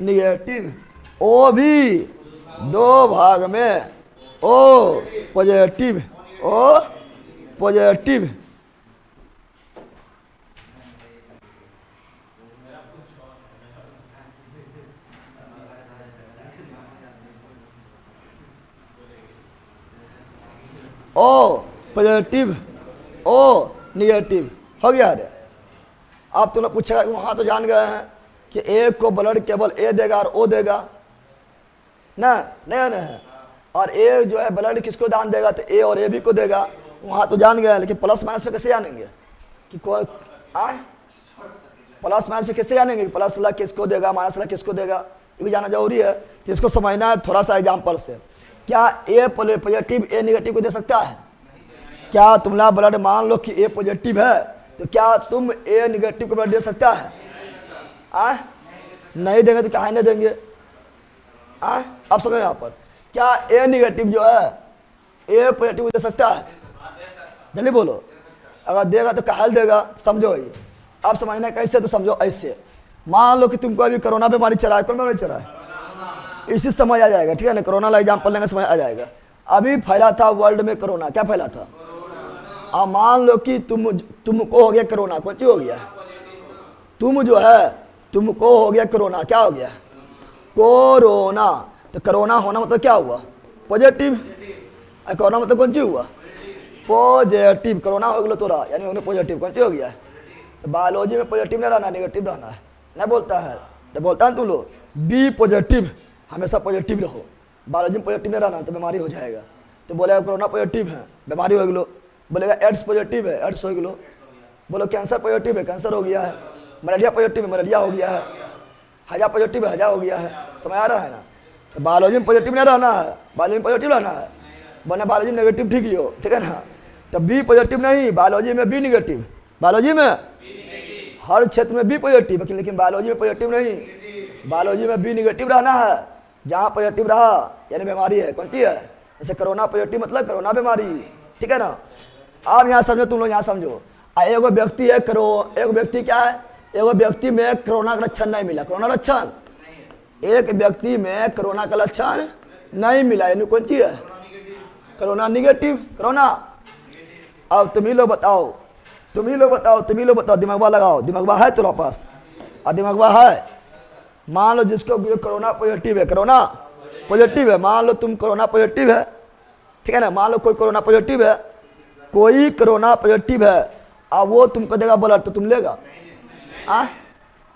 निगेटिव। ओ भी दो भाग में, O positive, O positive. O positive, O negative हो गया। अरे आप तुम लोग पूछेगा कि वहाँ तो जान गए हैं कि ए को ब्लड केवल ए देगा और ओ देगा ना, नहीं है। और ए जो है ब्लड किसको दान देगा, तो ए और ए भी को देगा, वहाँ तो जान गया। लेकिन प्लस माइनस पे कैसे जानेंगे कि कोई प्लस माइनस पे कैसे जानेंगे कि प्लस ला किसको देगा, माइनस ला किसको देगा, ये भी जाना जरूरी है। तो इसको समझना है थोड़ा सा एग्जाम्पल से। क्या ए पॉजिटिव ए नेगेटिव को दे सकता है? क्या तुम्हारा ब्लड मान लो कि ए पॉजिटिव है, तो क्या तुम ए नेगेटिव को ब्लड दे सकता है? नहीं देंगे तो क्या नहीं देंगे? अब समझो यहाँ पर, क्या ए नेगेटिव जो है ए पॉजिटिव को दे सकता है? जल्दी बोलो। अगर देगा तो कहा देगा, समझो ये। अब समझना कैसे, तो समझो ऐसे। मान लो कि तुमको अभी कोरोना बीमारी चला है, कौन बीमारी चला है, इसी समझ आ जाएगा, ठीक है ना। कोरोना का एग्जाम्पल लेंगे, समझ आ जाएगा। अभी फैला था वर्ल्ड में कोरोना, क्या फैला था? अब मान लो कि तुमको हो गया कोरोना, कौन चीज हो गया? तुम जो है तुमको हो गया कोरोना, क्या हो गया? कोरोना। तो कोरोना होना मतलब क्या हुआ? पॉजिटिव। कोरोना मतलब कौन चीज हुआ? पॉजिटिव। कोरोना हो गया तोरा, यानी उन्हें पॉजिटिव, कौन चीज हो गया? तो बायोलॉजी में पॉजिटिव नहीं रहना, नेगेटिव रहना है, नहीं बोलता है? तो बोलता है तुम लोग बी पॉजिटिव, हमेशा पॉजिटिव रहो। बायोलॉजी में पॉजिटिव नहीं रहना तो बीमारी हो जाएगा। तो बोलेगा कोरोना पॉजिटिव है, बीमारी हो गलो। बोलेगा एड्स पॉजिटिव है, एड्स हो गलो। बोलो कैंसर पॉजिटिव है, कैंसर हो गया है। मलेरिया पॉजिटिव है, मलेरिया हो गया है। हजा पॉजिटिव है, हजा हो गया है। समझ आ रहा है ना? तो बायोलॉजी में पॉजिटिव नहीं रहना है, बायोलॉजी में पॉजिटिव रहना है, वरना बायोलॉजी में नेगेटिव ठीक ही हो, ठीक है ना। तो बी पॉजिटिव नहीं, बायोलॉजी में बी नेगेटिव, बायोलॉजी में हर क्षेत्र में बी पॉजिटिव, लेकिन बायोलॉजी में पॉजिटिव नहीं, बायोलॉजी में बी नेगेटिव रहना है। जहाँ पॉजिटिव रहा यानी बीमारी है, कौन सी है? जैसे कोरोना पॉजिटिव मतलब कोरोना बीमारी, ठीक है ना। आप यहाँ समझो, तुम लोग यहाँ समझो। एक व्यक्ति है एक व्यक्ति क्या है? एक व्यक्ति में कोरोना का लक्षण नहीं मिला, कोरोना लक्षण, एक व्यक्ति में कोरोना का लक्षण नहीं मिला, यानी कौन सी है? Corona negative, corona. अब तुम ही लोग बताओ, दिमागवा लगाओ, दिमागवा है तुम्हारे पास? और दिमागवा है? मान लो जिसको कोरोना पॉजिटिव है, कोरोना पॉजिटिव है, मान लो तुम कोरोना पॉजिटिव है, ठीक है ना। मान लो कोई कोरोना पॉजिटिव है, कोई कोरोना पॉजिटिव है, अब वो तुमको देगा ब्लड, तो तुम लेगा?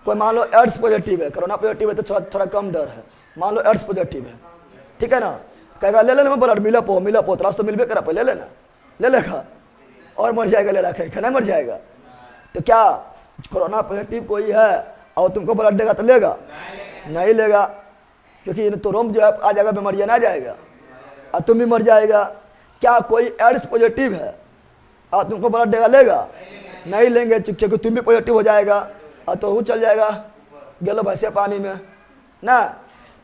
कोई मान लो एड्स पॉजिटिव है, कोरोना पॉजिटिव है तो थोड़ा कम डर है। मान लो एड्स पॉजिटिव है, ठीक है ना, कहेगा ले लेना ब्लड, मिला तरास तो मिलबे करा, ले लेना, ले लेगा और मर जाएगा, ले रखा नहीं मर जाएगा। तो क्या कोरोना पॉजिटिव कोई है और तुमको ब्लड देगा तो लेगा? नहीं लेगा, क्योंकि तो रोम जो है आ जाएगा, बीमारियाँ ना जाएगा और तुम भी मर जाएगा। क्या कोई एड्स पॉजिटिव है और तुमको ब्लड देगा, लेगा? नहीं लेंगे, क्योंकि तुम भी पॉजिटिव हो जाएगा और तो वो चल जाएगा, गलो भैंसिया पानी में ना।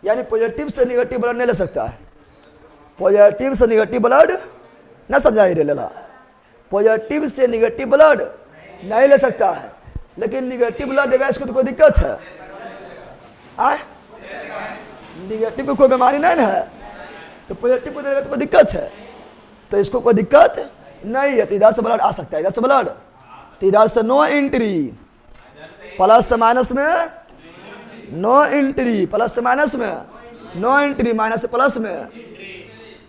यानी पॉजिटिव से निगेटिव ब्लड नहीं ले सकता है, पॉजिटिव से निगेटिव ब्लड ना, समझाई रे लेला, पॉजिटिव से निगेटिव ब्लड नहीं ले सकता है। लेकिन निगेटिव ब्लड देगा, इसको तो कोई दिक्कत है? निगेटिव को कोई बीमारी नहीं है, तो पॉजिटिव को देगा तो कोई दिक्कत है? तो इसको कोई दिक्कत नहीं है। तो इधर से ब्लड आ सकता है, इधर से ब्लड, तो इधर से नो एंट्री, प्लस से माइनस में नो एंट्री, प्लस से माइनस में नो एंट्री, माइनस से प्लस में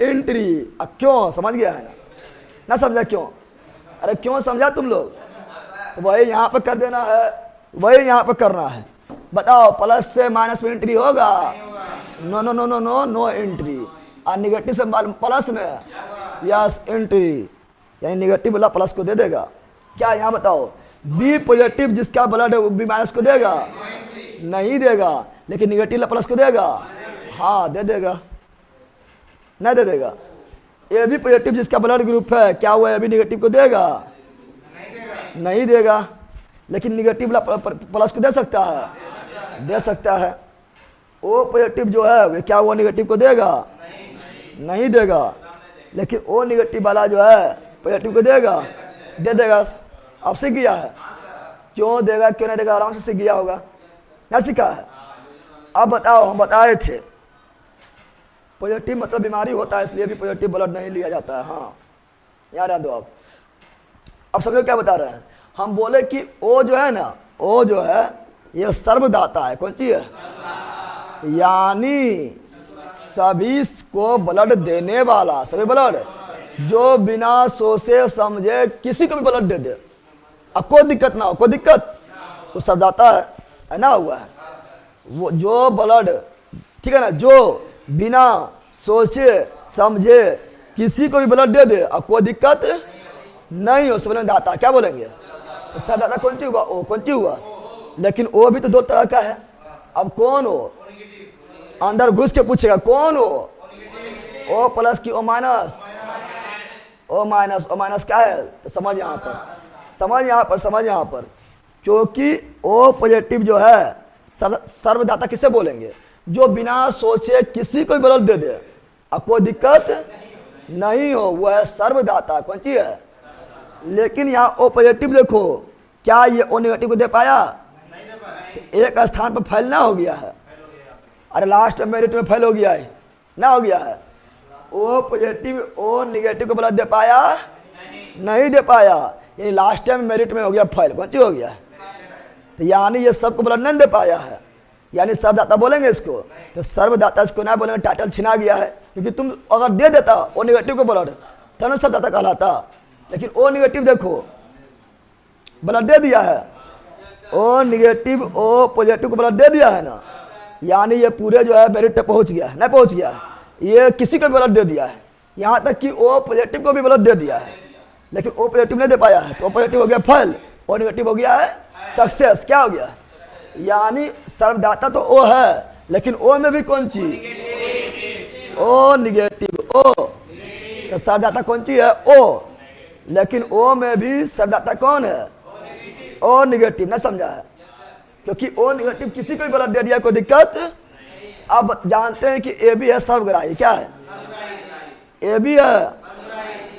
एंट्री। क्यों? समझ गया है ना समझा क्यों? अरे क्यों समझा तुम लोग? तो वही यहाँ पे कर देना है, वही यहाँ पे करना है। बताओ, प्लस से माइनस में एंट्री होगा? No no no no no no entry. और निगेटिव से प्लस में यस एंट्री, यानी निगेटिव वाला प्लस को दे देगा। क्या यहाँ बताओ, बी पॉजिटिव जिसका ब्लड है वो बी माइनस को देगा? नहीं देगा। लेकिन निगेटिव प्लस को देगा? हाँ दे देगा, नहीं दे देगा। ए बी पॉजिटिव जिसका ब्लड ग्रुप है, क्या वो ए बी निगेटिव को देगा? नहीं देगा। लेकिन निगेटिव प्लस को दे सकता है? दे सकता है। ओ पॉजिटिव जो है वे क्या वो निगेटिव को देगा? नहीं देगा। लेकिन ओ निगेटिव वाला जो है पॉजिटिव को देगा? दे देगा। अब सीख गया है? क्यों देगा क्यों नहीं देगा, आराम से सीख गया होगा ना, सीखा है। अब बताओ, हम बताए थे पॉजिटिव मतलब बीमारी होता है, इसलिए भी पॉजिटिव ब्लड नहीं लिया जाता है। हाँ याद दो आप। अब समझो क्या बता रहे हैं हम? बोले कि ओ जो है ना, ओ जो है ये सर्वदाता है। कौन सी है? यानी सभी को ब्लड देने वाला, सभी ब्लड जो बिना सोचे समझे किसी को भी ब्लड दे दे, अब कोई दिक्कत ना हो, कोई दिक्कत, वो सर्वदाता है ना, हुआ है। वो जो ब्लड, ठीक है ना, जो बिना सोचे समझे किसी को भी ब्लड दे दे और कोई दिक्कत नहीं हो, उसको बोलेंगे दाता। क्या बोलेंगे? तो सब दाता कौन सी हुआ? ओ कौन सी हुआ? लेकिन वो भी तो दो तरह का है। अब कौन हो? अंदर घुस के पूछेगा कौन हो? ओ प्लस की O minus? O minus. O minus क्या है? तो समझ यहाँ पर, समझ यहाँ पर, समझ यहाँ पर, क्योंकि ओ पॉजिटिव जो है सर्वदाता किसे बोलेंगे? जो बिना सोचे किसी को भी ब्लड दे दे और कोई दिक्कत नहीं हो, वह है सर्वदाता। कौन सी है? लेकिन यहाँ ओ पॉजिटिव देखो, क्या ये ओ नेगेटिव को दे पाया? तो एक स्थान पर फैलना हो गया है। अरे लास्ट में मेरिट में फेल हो गया है ना, हो गया है। ओ पॉजिटिव ओ नेगेटिव को ब्लड दे पाया? नहीं दे पाया, यानी लास्ट टाइम मेरिट में हो गया फेल। कौन सी हो गया? तो यानी ये सबको ब्लड नहीं दे पाया है, यानी सर्वदाता बोलेंगे इसको। तो सर्वदाता इसको ना बोलेंगे, टाइटल छिना गया है। क्योंकि तुम अगर दे देता ओ नेगेटिव को ब्लड तो ना सर्वदाता कहलाता। लेकिन ओ नेगेटिव देखो ब्लड दे दिया है, ओ नेगेटिव ओ पॉजिटिव को ब्लड दे दिया है ना, यानी ये पूरे जो है मेरिट पे पहुंच गया है। नहीं पहुंच गया है, ये किसी को भी ब्लड दे दिया है, यहाँ तक कि ओ पॉजिटिव को भी ब्लड दे दिया है। लेकिन ओ पॉजिटिव नहीं दे पाया है, तो ओ पॉजिटिव हो गया फेल, ओ नेगेटिव हो गया है सक्सेस। क्या हो गया? यानी सर्वदाता तो ओ है, लेकिन ओ में भी कौन सी? O negative O. तो सर्वदाता कौन सी है? ओ। लेकिन ओ में भी सर्वदाता कौन है? O negative. ना समझा है? क्योंकि ओ नेगेटिव किसी को भी ब्लड दे दिया, कोई दिक्कत। अब जानते हैं कि ए भी है सर्वग्राही। क्या है? ए भी है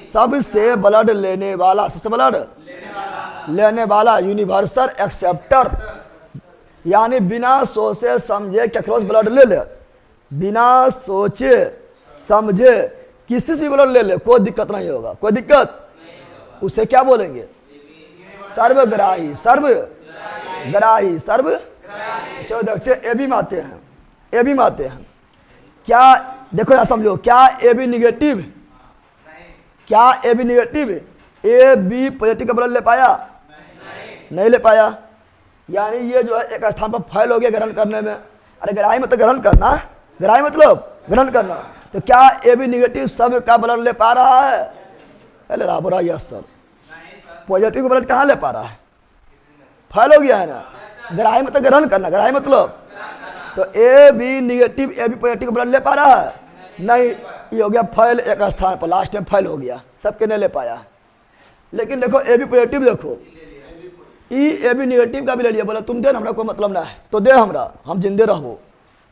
सबसे ब्लड लेने वाला, सबसे ब्लड लेने वाला, यूनिवर्सल एक्सेप्टर। यानी बिना सोचे समझे केकरोस ब्लड ले ले, बिना सोचे समझे किसी से भी ब्लड ले ले, कोई दिक्कत नहीं होगा। कोई दिक्कत? उसे क्या बोलेंगे? सर्वग्राही। सर्वग्राही सर्व। चलो देखते हैं, ए बी माते हैं, ए बी माते हैं। क्या देखो यहाँ समझो, क्या ए बी निगेटिव? क्या A B negative? A B positive का ब्लड ले पाया? नहीं ले पाया। यानी ये जो है एक स्थान पर फेल हो गया ग्रहण करने में। अरे ग्राही मतलब ग्रहण करना, ग्राही मतलब ग्रहण करना। तो क्या ए बी निगेटिव सब का ब्लड ले पा रहा है? अरे राबरा यस सर, पॉजिटिव का ब्लड कहाँ ले पा रहा है? फेल हो गया है ना। ग्राही मतलब ग्रहण करना, ग्राही मतलब। तो A B negative A B positive का ब्लड ले पा रहा है? नहीं, ये हो गया फेल एक स्थान पर, लास्ट में फेल हो गया, सबके नहीं ले पाया। लेकिन देखो ए बी पॉजिटिव देखो, ई ए बी निगेटिव का भी ले लिया, बोला तुम दे, हमरा कोई मतलब ना है तो दे हमरा, हम जिंदे रहो।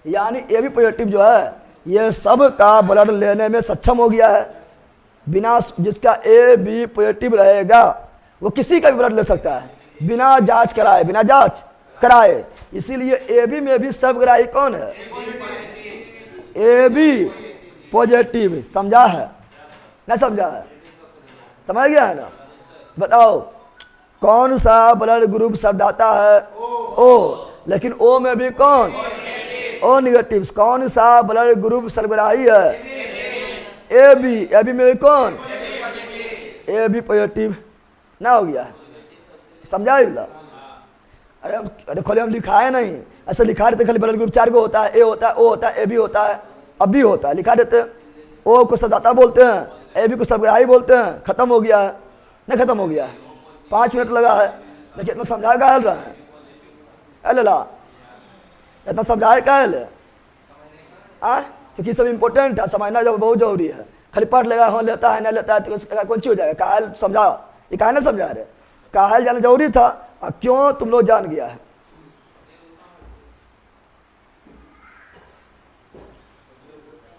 यानी ए बी पॉजिटिव जो है ये सब का ब्लड लेने में सक्षम हो गया है। बिना जिसका ए बी पॉजिटिव रहेगा वो किसी का भी ब्लड ले सकता है, बिना जांच कराए, बिना जांच कराए। इसीलिए ए बी में भी सर्वग्राही कौन है? A B positive. समझा है? नहीं समझा है? समझ गया है ना? बताओ कौन सा ब्लड ग्रुप सर्वदाता है? ओ। लेकिन ओ में भी कौन? O negative. कौन सा ब्लड ग्रुप सर्वग्राही है? A B. ए बी में भी कौन? A B positive. ना हो गया? समझा? अरे खोले हम लिखाए नहीं, ऐसा लिखा देते खाली ब्लड ग्रुप 4 को होता है, ए होता है, ओ होता है, ए बी होता है, अब भी होता है, लिखा देते। ओ को सर्वदाता बोलते हैं, ए बी को सर्वग्राही बोलते हैं, खत्म हो गया है। नहीं खत्म हो गया है, 5 मिनट लगा है, लेकिन इतना समझाया क्या रहा है? अरे ला इतना समझाया क्या है? क्योंकि सब इम्पोर्टेंट है, समझना जब बहुत जरूरी है। खाली पढ़ लेगा, हाँ लेता है नहीं लेता है तो कौन सी हो जाएगा? काहल समझा, ये काहे ना समझा रहे? काहल जाना जरूरी था, और क्यों तुम लोग जान गया है।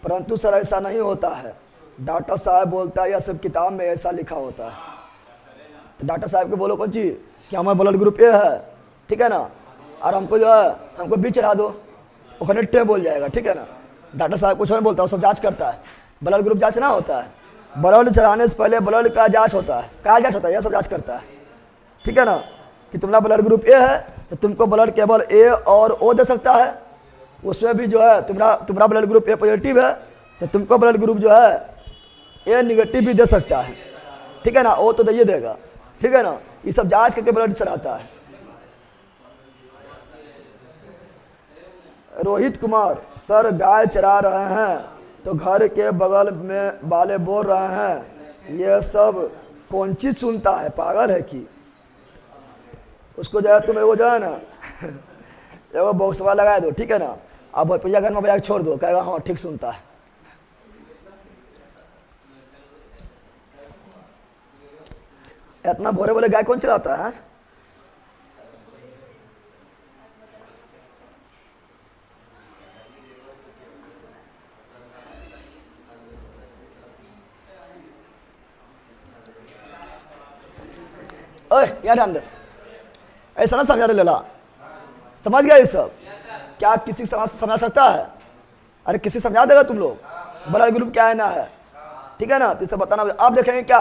परंतु सर ऐसा नहीं होता है, डॉक्टर साहब बोलता है या सब किताब में ऐसा लिखा होता है। तो डॉक्टर साहब को बोलो कौन चीज कि हमारा ब्लड ग्रुप ए है, ठीक है ना, और हमको जो है हमको बी चढ़ा दो, वो टे बोल जाएगा, ठीक है ना। डॉक्टर साहब कुछ नहीं बोलता, वो सब जांच करता है, ब्लड ग्रुप जांचना होता है। ब्लड चढ़ाने से पहले ब्लड का जांच होता है, क्या जांच होता है, यह सब जांच करता है, ठीक है ना। कि तुम्हारा ब्लड ग्रुप ए है तो तुमको ब्लड केवल ए और ओ दे सकता है। उसमें भी जो है तुम्हारा ब्लड ग्रुप ए पॉजिटिव है तो तुमको ब्लड ग्रुप जो है ए निगेटिव भी दे सकता है, ठीक है ना। ओ तो दे देगा, ठीक है ना। ये सब जांच करके ब्लड चढ़ाता है। रोहित कुमार सर गाय चरा रहे हैं तो घर के बगल में वाले बोल रहे हैं ये सब कौन चीज सुनता है, पागल है कि। उसको जो है तुम वो जो है ना एगो बॉक्सवा लगा दो, ठीक है ना, अब भोजपुरिया घर में बजा के छोड़ दो, कहेगा हाँ ठीक सुनता है। इतना भोरे भोरे गाय कौन चलाता है? ओए यार अंदर ऐसा ना समझा रहे लला, समझ गया ये सब? क्या किसी समझा सकता है? अरे किसी समझा देगा तुम लोग ब्लड ग्रुप क्या है ना है, ठीक है ना, तो इसे बताना। आप देखेंगे क्या,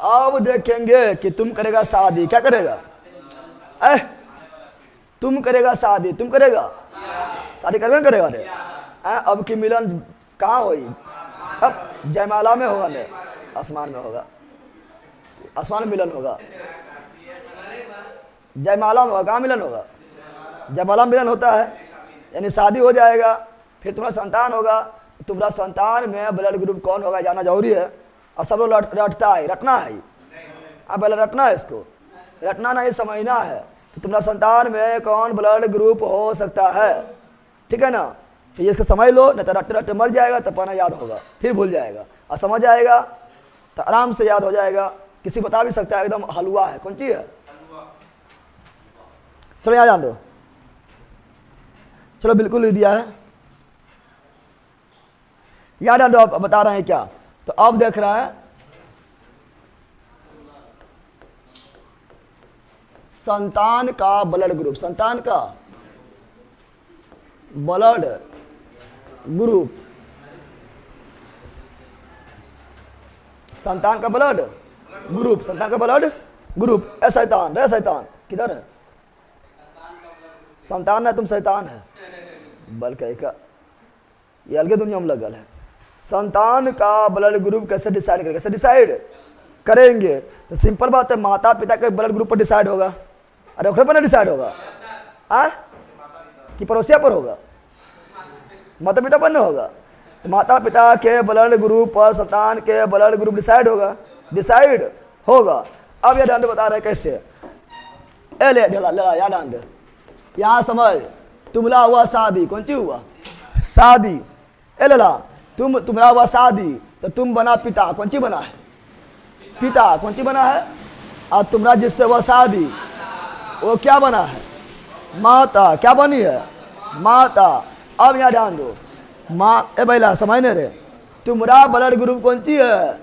अब देखेंगे कि तुम करेगा शादी, क्या करेगा? तुम करेगा शादी, तुम करेगा शादी, करवे करेगा? अरे अब की मिलन कहाँ होगी? अब जयमाला में होगा, नहीं आसमान में होगा, आसमान में मिलन होगा, जयमाला में होगा। कहाँ मिलन होगा? जयमाला में मिलन होता है, यानी शादी हो जाएगा, फिर तुम्हारा संतान होगा। तुम्हारा संतान में ब्लड ग्रुप कौन होगा जानना जरूरी है। और सब लोग रटता है, रटना है, अब पहले रटना है, इसको रटना नहीं समझना है कि तुम्हारा संतान में कौन ब्लड ग्रुप हो सकता है, ठीक है ना। तो ये इसको समझ लो, नहीं तो रटते रटते मर जाएगा, तो पढ़ना याद होगा, फिर भूल जाएगा। और समझ आएगा तो आराम से याद हो जाएगा। किसी बता भी सकता है एकदम हलवा है, कौन चीज है? चलो यहाँ जान दो, चलो बिल्कुल लिख दिया है, याद जान दो। अब बता रहे हैं क्या, तो अब देख रहा है संतान का ब्लड ग्रुप, संतान का ब्लड ग्रुप, संतान का ब्लड ग्रुप, संतान का ब्लड ग्रुप। ए शैतान, रे शैतान किधर है? संतान है, तुम शैतान है, बल्कि का ये अलग दुनिया में लगल है। संतान का ब्लड ग्रुप कैसे डिसाइड करेंगे? कैसे डिसाइड करेंगे? तो सिंपल बात है, माता पिता के ब्लड ग्रुप पर डिसाइड होगा। अरे ओखरे पर ना डिसाइड होगा कि पड़ोसिया पर होगा? माता पिता पर नहीं होगा। तो माता पिता के ब्लड ग्रुप पर संतान के ब्लड ग्रुप डिसाइड होगा, डिसाइड होगा। अब ये डांड बता रहे कैसे, ए ले याद डांड, यहाँ समझ, तुम्हारा हुआ शादी, कौन सी हुआ शादी? ए लला तुम्हारा हुआ शादी, तो तुम बना पिता, कौन सी बना है? पिता कौन सी बना है? और तुम्हारा जिससे हुआ शादी वो क्या बना है? माता। क्या बनी है? माता। अब यहाँ ध्यान दो, माँ ए बैला समझने रे, तुम्हारा ब्लड ग्रुप कौन सी है?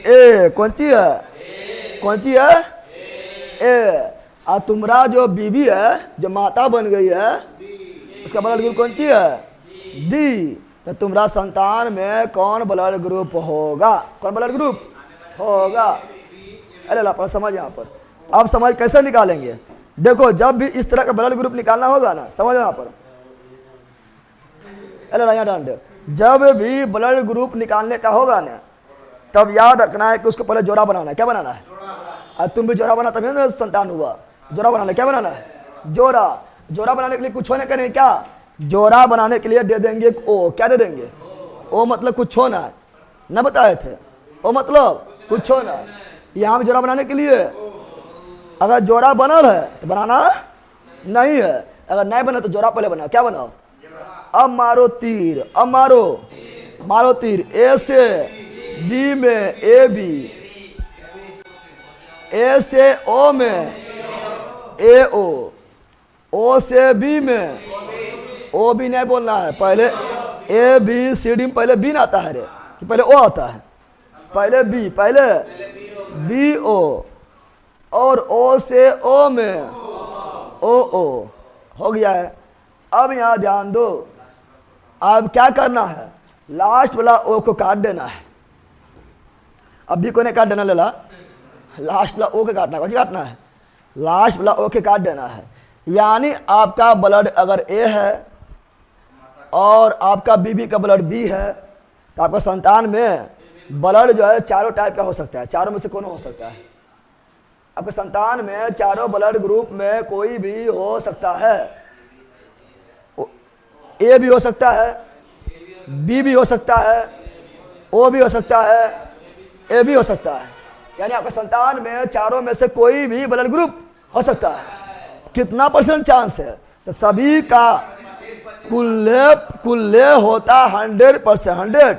ए। कौन सी है? कौन सी है? ए। और तुम्हारा जो बीबी है, जो माता बन गई है, उसका ब्लड ग्रुप कौन सी है? डी। तो तुम्हारा संतान में कौन ब्लड ग्रुप होगा? कौन ब्लड ग्रुप होगा? अरे ला पर समझ, यहाँ पर अब समझ कैसे निकालेंगे। देखो जब भी इस तरह का ब्लड ग्रुप निकालना होगा ना, समझो यहाँ पर, अरे यहाँ डांड, जब भी ब्लड ग्रुप निकालने का होगा ना, तब याद रखना है कि उसको पहले जोड़ा बनाना है। क्या बनाना है? और तुम भी जोड़ा बना तभी ना संतान हुआ। जोड़ा बनाना, क्या बनाना है? जोड़ा। जोड़ा बनाने के लिए कुछ होने का नहीं, क्या जोड़ा बनाने के लिए दे देंगे ओ। क्या दे देंगे? ओ मतलब कुछ होना है, न बताए थे? ओ मतलब कुछ होना। यहाँ भी जोड़ा बनाने के लिए अगर जोड़ा बनल है तो बनाना नहीं है, अगर नहीं बना तो जोड़ा पहले बना। क्या बनाओ? अब मारो तीर, अब मारो तीर। ए से बी में ए बी, ए से ओ में ए ओ से बी में ओ भी नहीं बोलना है, पहले ए बी सी डी में पहले बी ना आता है रे, कि पहले ओ आता है? पहले बी, पहले बी ओ, और ओ से ओ में ओ हो गया है। अब यहाँ ध्यान दो, अब क्या करना है? लास्ट वाला ओ को काट देना है। अब बी को नहीं काट देना, लेला लास्ट वाला ओ के काटना है। काटना है लास्ट वाला ओ के काट देना है। यानी आपका ब्लड अगर ए है और आपका बीबी का ब्लड बी है, तो आपका संतान में ब्लड जो है चारों टाइप का हो सकता है। चारों में से कौन हो सकता है? आपके संतान में चारों ब्लड ग्रुप में कोई भी हो सकता है। ए भी हो सकता है, बी भी हो सकता है, ओ भी हो सकता है, ए भी हो सकता है। यानी आपके संतान में चारों में से कोई भी ब्लड ग्रुप हो सकता है। कितना परसेंट चांस है? तो सभी का कुल्ले होता 100%, 100,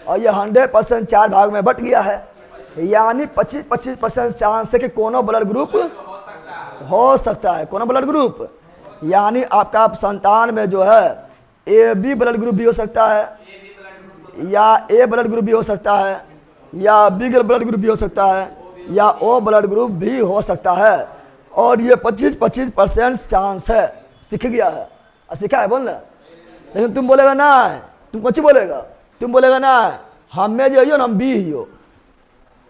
और ये 100% 4 भाग में बट गया है। यानी 25% चांस है कि कोनो ब्लड ग्रुप हो सकता है, कोनो ब्लड ग्रुप। यानी आपका संतान में जो है ए बी ब्लड ग्रुप भी हो सकता है, या ए ब्लड ग्रुप भी हो सकता है, या बी ब्लड ग्रुप भी हो सकता है, या ओ ब्लड ग्रुप भी हो सकता है। और ये 25% चांस है। सीख गया है, सीखा है बोलना। लेकिन तुम बोलेगा ना, तुम कुछ बोलेगा, तुम बोलेगा ना हम में जो है ना हम बी ही हो,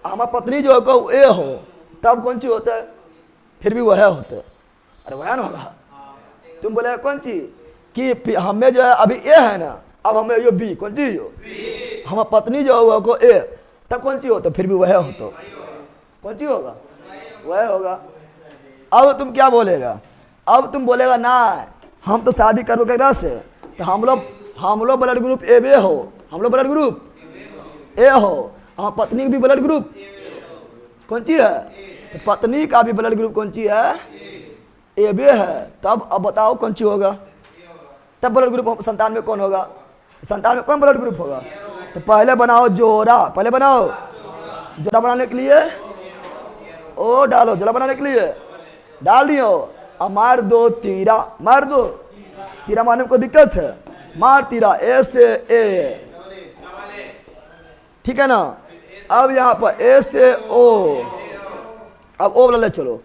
हमारा पत्नी जो है ए हो, तब कौन चीज होता है? फिर भी वह होता है। अरे वह ना होगा। तुम बोलेगा कौन चीज कि हमें जो है अभी ए है ना, अब हमें यो बी, कौन चीज हो? हमारा पत्नी जो है को ए, तब कौन चीज होता? फिर भी वह होता। कौन चीज होगा? वह होगा। अब तुम क्या बोलेगा? अब तुम बोलेगा ना हम तो शादी करो केकरा से, तो हम लोग ब्लड ग्रुप ए बे हो, हम लोग ब्लड ग्रुप ए हो, हमारी पत्नी भी ब्लड ग्रुप कौन सी है? तो पत्नी का भी ब्लड ग्रुप कौन सी है? ए बे है। तब अब बताओ कौन सी होगा? तब ब्लड ग्रुप संतान में कौन होगा? संतान में कौन ब्लड ग्रुप होगा? तो पहले बनाओ जोड़ा, पहले बनाओ जोड़ा। बनाने के लिए ओ डालो, जोड़ा बनाने के लिए डाल दियो। अब मार दो तीरा, मार दो तीरा। मारने में कोई दिक्कत है? मार तीरा, ए से ए, ठीक है ना। अब यहाँ पर ए से ओ, अब ओ वाला ले चलो,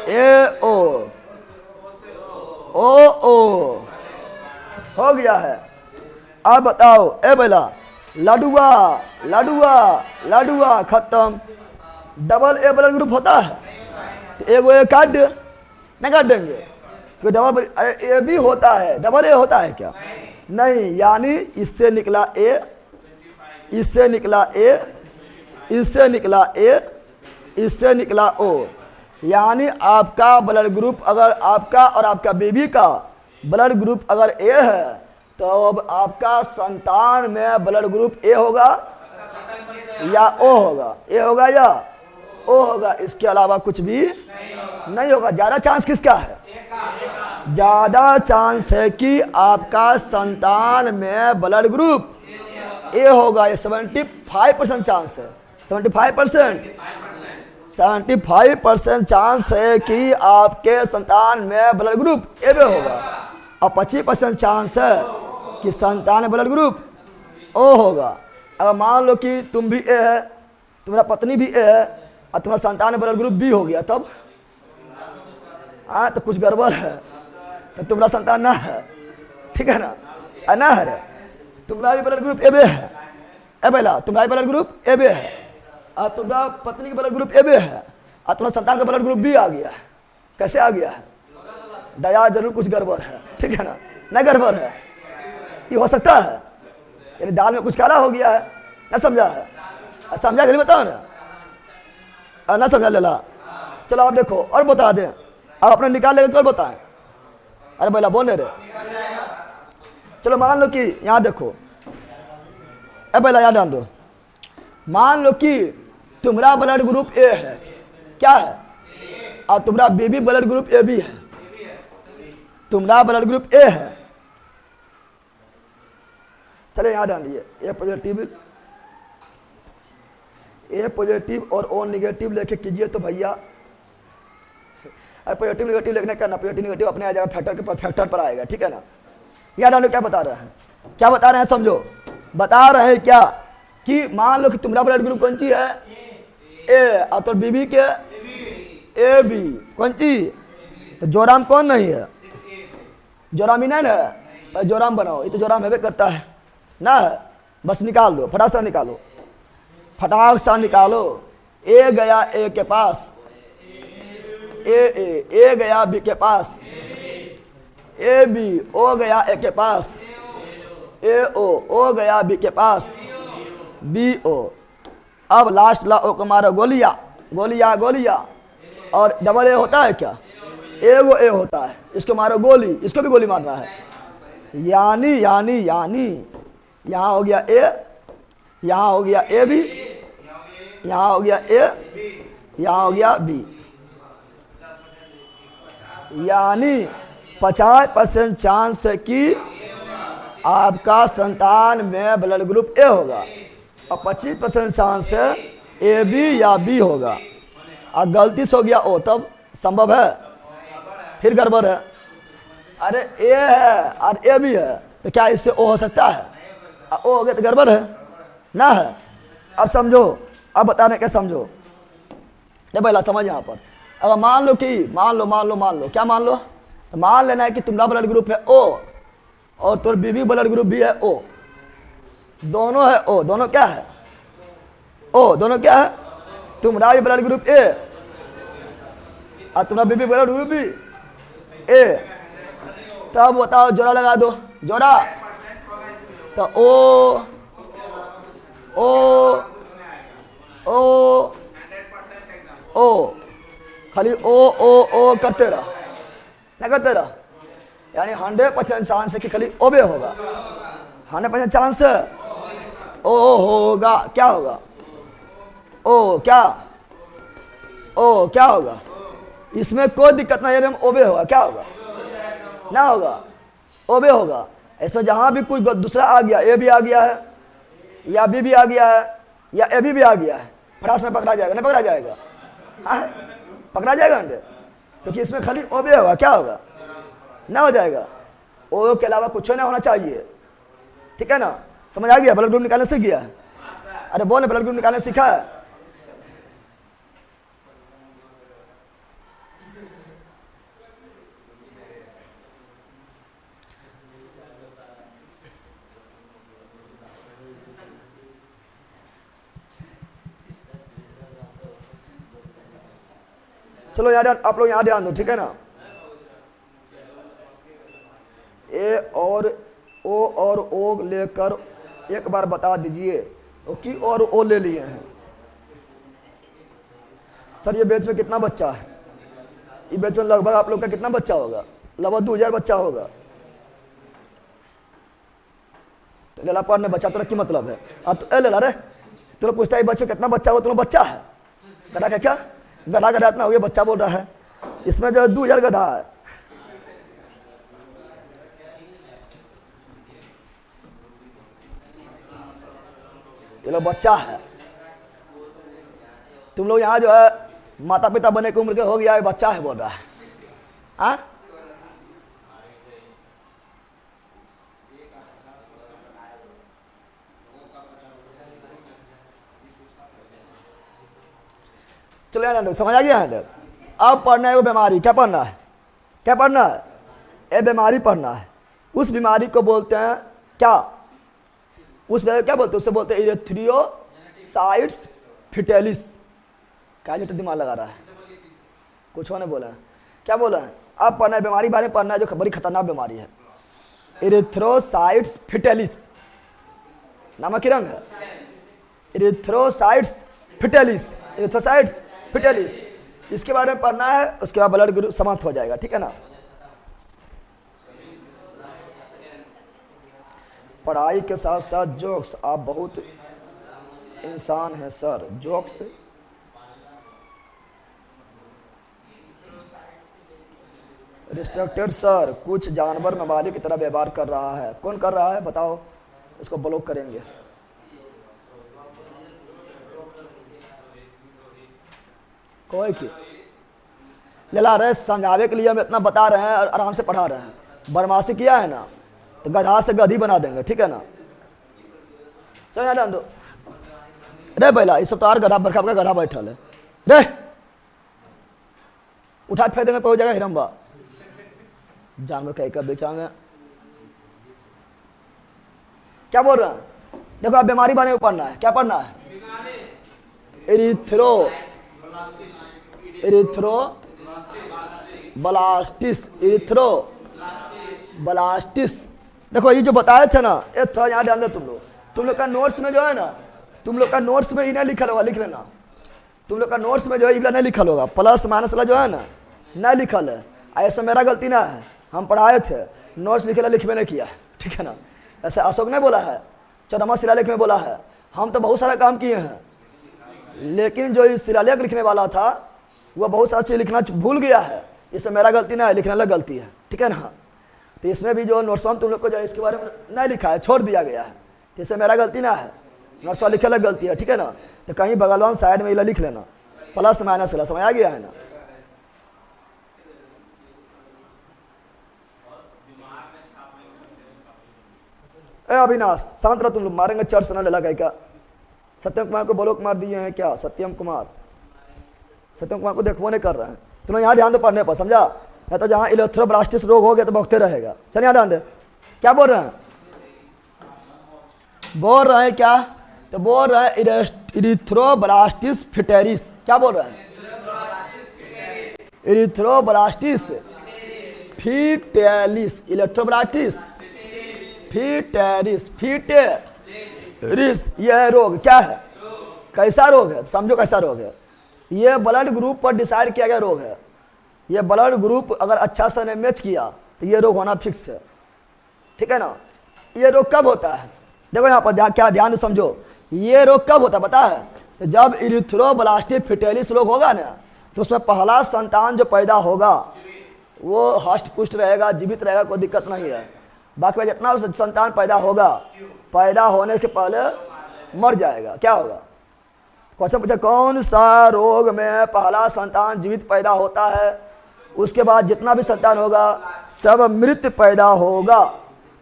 ए ओ हो गया है। अब बताओ ए बेला लडुआ, लडुआ, लडुआ खत्म। डबल ए ब्लड ग्रुप होता है तो एगो ए काट दे, नहीं काट देंगे तो डबल ए भी होता है, डबल ए होता है क्या? नहीं। यानी इससे निकला ए, इससे निकला ए, इससे निकला ए, इससे निकला ओ। यानी आपका ब्लड ग्रुप, अगर आपका और आपका बेबी का ब्लड ग्रुप अगर ए है, तो अब आपका संतान में ब्लड ग्रुप ए होगा या ओ होगा? ए होगा या ओ होगा। इसके अलावा कुछ भी नहीं होगा। ज्यादा चांस किसका है? ज्यादा चांस है कि आपका संतान में ब्लड ग्रुप ए होगा। ये 75% चांस है, 75% चांस है कि आपके संतान में ब्लड ग्रुप ए बे होगा, और 25% चांस है कि संतान में ब्लड ग्रुप ओ होगा। अगर मान लो कि तुम भी ए है, तुम्हारा पत्नी भी ए है, और तुम्हारा संतान में ब्लड ग्रुप बी हो गया, तब तो कुछ गड़बड़ है, तो तुम्हारा संतान ना है, ठीक है ना, ना है। तुम्हारा भी ब्लड ग्रुप ए बे है, ए बेला तुम्हारा ब्लड ग्रुप ए बे है, और तुम्हारा पत्नी का ब्लड ग्रुप ए बे है, और तुम्हारा संतान का ब्लड ग्रुप बी आ गया है। कैसे आ गया है? दया जरूर कुछ गड़बड़ है, ठीक है ना, नहीं गड़बड़ है, ये हो सकता है। यानी दाल में कुछ काला हो गया है, ना समझा है? समझा जल्दी बताओ ना, ना समझा लेला। चलो आप देखो और बता दें, आप अपने निकाल लेंगे तो बताएं। अरे बोला बोल रहे, चलो मान लो कि यहाँ देखो, ए पहला यहाँ डाल दो। मान लो कि तुम्हारा ब्लड ग्रुप ए है, क्या है? और तुम्हारा baby blood group A B है। तुम्हारा ब्लड ग्रुप ए है, चले यहाँ डालिए ए पॉजिटिव और ओ निगेटिव लेके कीजिए तो भैया। अरे पॉजिटिव निगेटिव लिखने का ना, पॉजिटिव निगेटिव अपने आ जाएगा, फैक्टर पर आएगा, ठीक है ना। यहाँ डालो, क्या बता रहे हैं, क्या बता रहे हैं समझो। बता रहे हैं क्या कि मान लो कि तुम्हारा ब्लड ग्रुप कौन सी है? ए, और तो बीबी के ए बी कौन सी? तो जोराम कौन नहीं है? जोराम ही नहीं है, पर जोराम बनाओ, ये तो जोराम है करता है ना। बस निकाल दो, फटाक सा निकालो, फटाक सा निकालो। ए गया ए के पास, ए गया बी के पास, ए बी ओ गया ए के पास, ए ओ गया बी के पास, बी ओ। अब लास्ट ला ओ को मारो गोलिया, गोलिया गोलिया। और डबल ए होता है क्या? एगो ए होता है, इसको मारो गोली, इसको भी गोली मारना है, यानी यहाँ हो गया ए, यहाँ हो गया ए बी, यहाँ हो गया ए, यहाँ हो गया बी। यानी 50% चांस है कि आपका संतान में ब्लड ग्रुप ए होगा और 25% चांस है ए बी या बी होगा। और गलती से हो गया ओ, तब संभव है, फिर गड़बड़ है। अरे ए है और ए बी है तो क्या इससे ओ हो सकता है? ओ हो गया तो गड़बड़ है ना है। अब समझो, अब बताने के समझो। नहीं पहला समझ यहाँ पर, अगर मान लो कि मान लो क्या मान लो, तो मान लेना है कि तुम्हारा ब्लड ग्रुप है ओ और तो बीबी ब्लड ग्रुप भी है ओ, दोनों है ओ, दोनों क्या है ओ, दोनों क्या है, तुम्हारा भी ब्लड ग्रुप ए और तुम्हारा बीबी ब्लड ग्रुप भी ए। तब बताओ जोड़ा लगा दो, जोड़ा तो ओ ओ ओ ओ, खाली ओ ओ ओ करते रह, नहीं करते रह। यानी 100% चांस है कि खाली ओबे होगा, 100% चांस है ओ होगा। क्या होगा ओ, क्या होगा, इसमें कोई दिक्कत नहीं है, हम ओबे होगा। क्या होगा ना होगा, ओबे होगा। ऐसा जहां भी कोई दूसरा आ गया, ए भी आ गया है या बी भी आ गया है या ए भी आ गया है, फटास में पकड़ा जाएगा, नहीं पकड़ा जाएगा? हाँ पकड़ा जाएगा अंडे, क्योंकि इसमें खाली ओबे होगा। क्या होगा ना हो जाएगा, ओ के अलावा कुछ ना होना चाहिए। ठीक है ना, समझ आ गया? ब्लड ग्रुप निकालने सीख गया? अरे बोल, ब्लड ग्रुप निकालने सीखा है? चलो यार आप लोग यहाँ ध्यान दो, ठीक है ना। ए और ओ लेकर एक बार बता दीजिए कि और ओ ले लिए हैं। सर ये बैच में कितना बच्चा है? ये बैच में लगभग आप लोग का कितना बच्चा होगा? लगभग 2000 बच्चा होगा। तो लेला पढ़ने बच्चा तेरा की मतलब है? अब तो लेला रे, तुम पूछता है बच्चों कितना बच्चा होगा? तुम बच्चा है गधा का क्या? गधा इतना हो गया, बच्चा बोल रहा है। इसमें जो 2000 गधा है। ये लोग बच्चा है। तुम लोग यहाँ जो है माता पिता बने की उम्र के हो गया है, बच्चा है बोल रहा है। हाँ चलो यार समझ आ गया है। अब पढ़ना है वो बीमारी। क्या पढ़ना है? क्या पढ़ना है? ये बीमारी पढ़ना है। उस बीमारी को बोलते हैं क्या? उस बीमारी क्या बोलते हैं? उससे बोलते हैं इरेथ्रियोसाइट्स फिटेलिस। क्या जो दिमाग लगा रहा है? कुछ होने बोला है? क्या बोला है? अब पढ़ना है बीमारी बारे में पढ़ना है जो बड़ी खतरनाक बीमारी है, इरेथ्रोसाइट्स फिटेलिस। नामक रंग है इरेथ्रोसाइट्स फिटेलिस, इरेथ्रोसाइट्स फिटेलिस। इसके बारे में पढ़ना है, उसके बाद ब्लड ग्रुप समाप्त हो जाएगा। ठीक है ना। पढ़ाई के साथ साथ जोक्स। आप बहुत इंसान हैं सर। जोक्स रिस्पेक्टेड सर, कुछ जानवर मवाली की तरह व्यवहार कर रहा है। कौन कर रहा है बताओ? इसको ब्लॉक करेंगे। कोई की लेला रहे समझावे के लिए हम इतना बता रहे हैं और आराम से पढ़ा रहे हैं। बदमाशी किया है ना तो गधा से गधी बना देंगे। ठीक है ना। चल यार दो रे बैला, इस सब तो गधा बरखा का गधा बैठल है रे, उठा फेंक देंगे पहुंच जाएगा हिरम्बा। जानवर कहीं का बेचा में क्या बोल रहा है? देखो आप बीमारी बारे में पढ़ना है। क्या पढ़ना है? इरिथ्रोब्लास्टिस। देखो ये जो बताए थे ना, ये थोड़ा यहाँ ध्यान दो। तुम लोग का नोट्स में जो है ना, तुम लोग का नोट्स में इन्हें लिखल होगा, लिख लेना। तुम लोग का नोट्स में जो है इबला नहीं लिखल होगा, प्लस माइनस वाला जो है ना नहीं लिखल है। ऐसा मेरा गलती ना है, हम पढ़ाए थे। नोट्स लिखे लिख में नहीं किया, ठीक है ना। ऐसे अशोक ने बोला है, 14वां शिलालेख में बोला है, हम तो बहुत सारा काम किए हैं, लेकिन जो इस शिलालेख लिखने वाला था वह बहुत सारा चीज़ लिखना भूल गया है। इससे मेरा गलती ना है, लिखने वाला गलती है, ठीक है ना। तो इसमें भी जो नोट्स तुम लोग को जो इसके बारे में नहीं लिखा है, छोड़ दिया गया है, तो इससे मेरा गलती ना है, नोट्स लिखे अलग गलती है, ठीक है ना। तो कहीं बगल वाला साइड में इला लिख लेना, प्लस माइनस वाला, समझ आ गया है ना। अविनाश शांत रहो, तुम लोग मारेंगे चर्च ना लगा क्या। सत्यम कुमार को ब्लॉक मार दिए हैं क्या? सत्यम कुमार को देखो नहीं कर रहे हैं। तुम यहाँ ध्यान दो पढ़ने पर, समझा। या तो जहाँ इलेक्ट्रोब्लास्टिस रोग हो गया तो भगते रहेगा। चल यहाँ ध्यान दे, क्या बोल रहे हैं? क्या? तो बोल रहे हैं इरिथ्रोब्लास्टिस फिटेरिस। क्या बोल रहे हैं? इरिथ्रोब्लास्टिस फिटेलिस, इलेक्ट्रोब्लास्टिस फिटेरिस, यह रोग क्या है? कैसा रोग है? समझो कैसा रोग है। ये ब्लड ग्रुप पर डिसाइड किया गया रोग है। ये ब्लड ग्रुप अगर अच्छा से ने मैच किया तो ये रोग होना फिक्स है, ठीक है ना। ये रोग कब होता है? देखो यहाँ पर क्या ध्यान से समझो। ये रोग कब होता है पता है? तो जब इरिथ्रोब्लास्टिस फिटेलिस रोग होगा ना, तो उसमें पहला संतान जो पैदा होगा वो हष्ट पुष्ट रहेगा, जीवित रहेगा, कोई दिक्कत नहीं है। बाकी जितना संतान पैदा होगा, पैदा होने के पहले मर जाएगा। क्या होगा? क्वेश्चन पूछा, कौन सा रोग में पहला संतान जीवित पैदा होता है, उसके बाद जितना भी संतान होगा सब मृत पैदा होगा?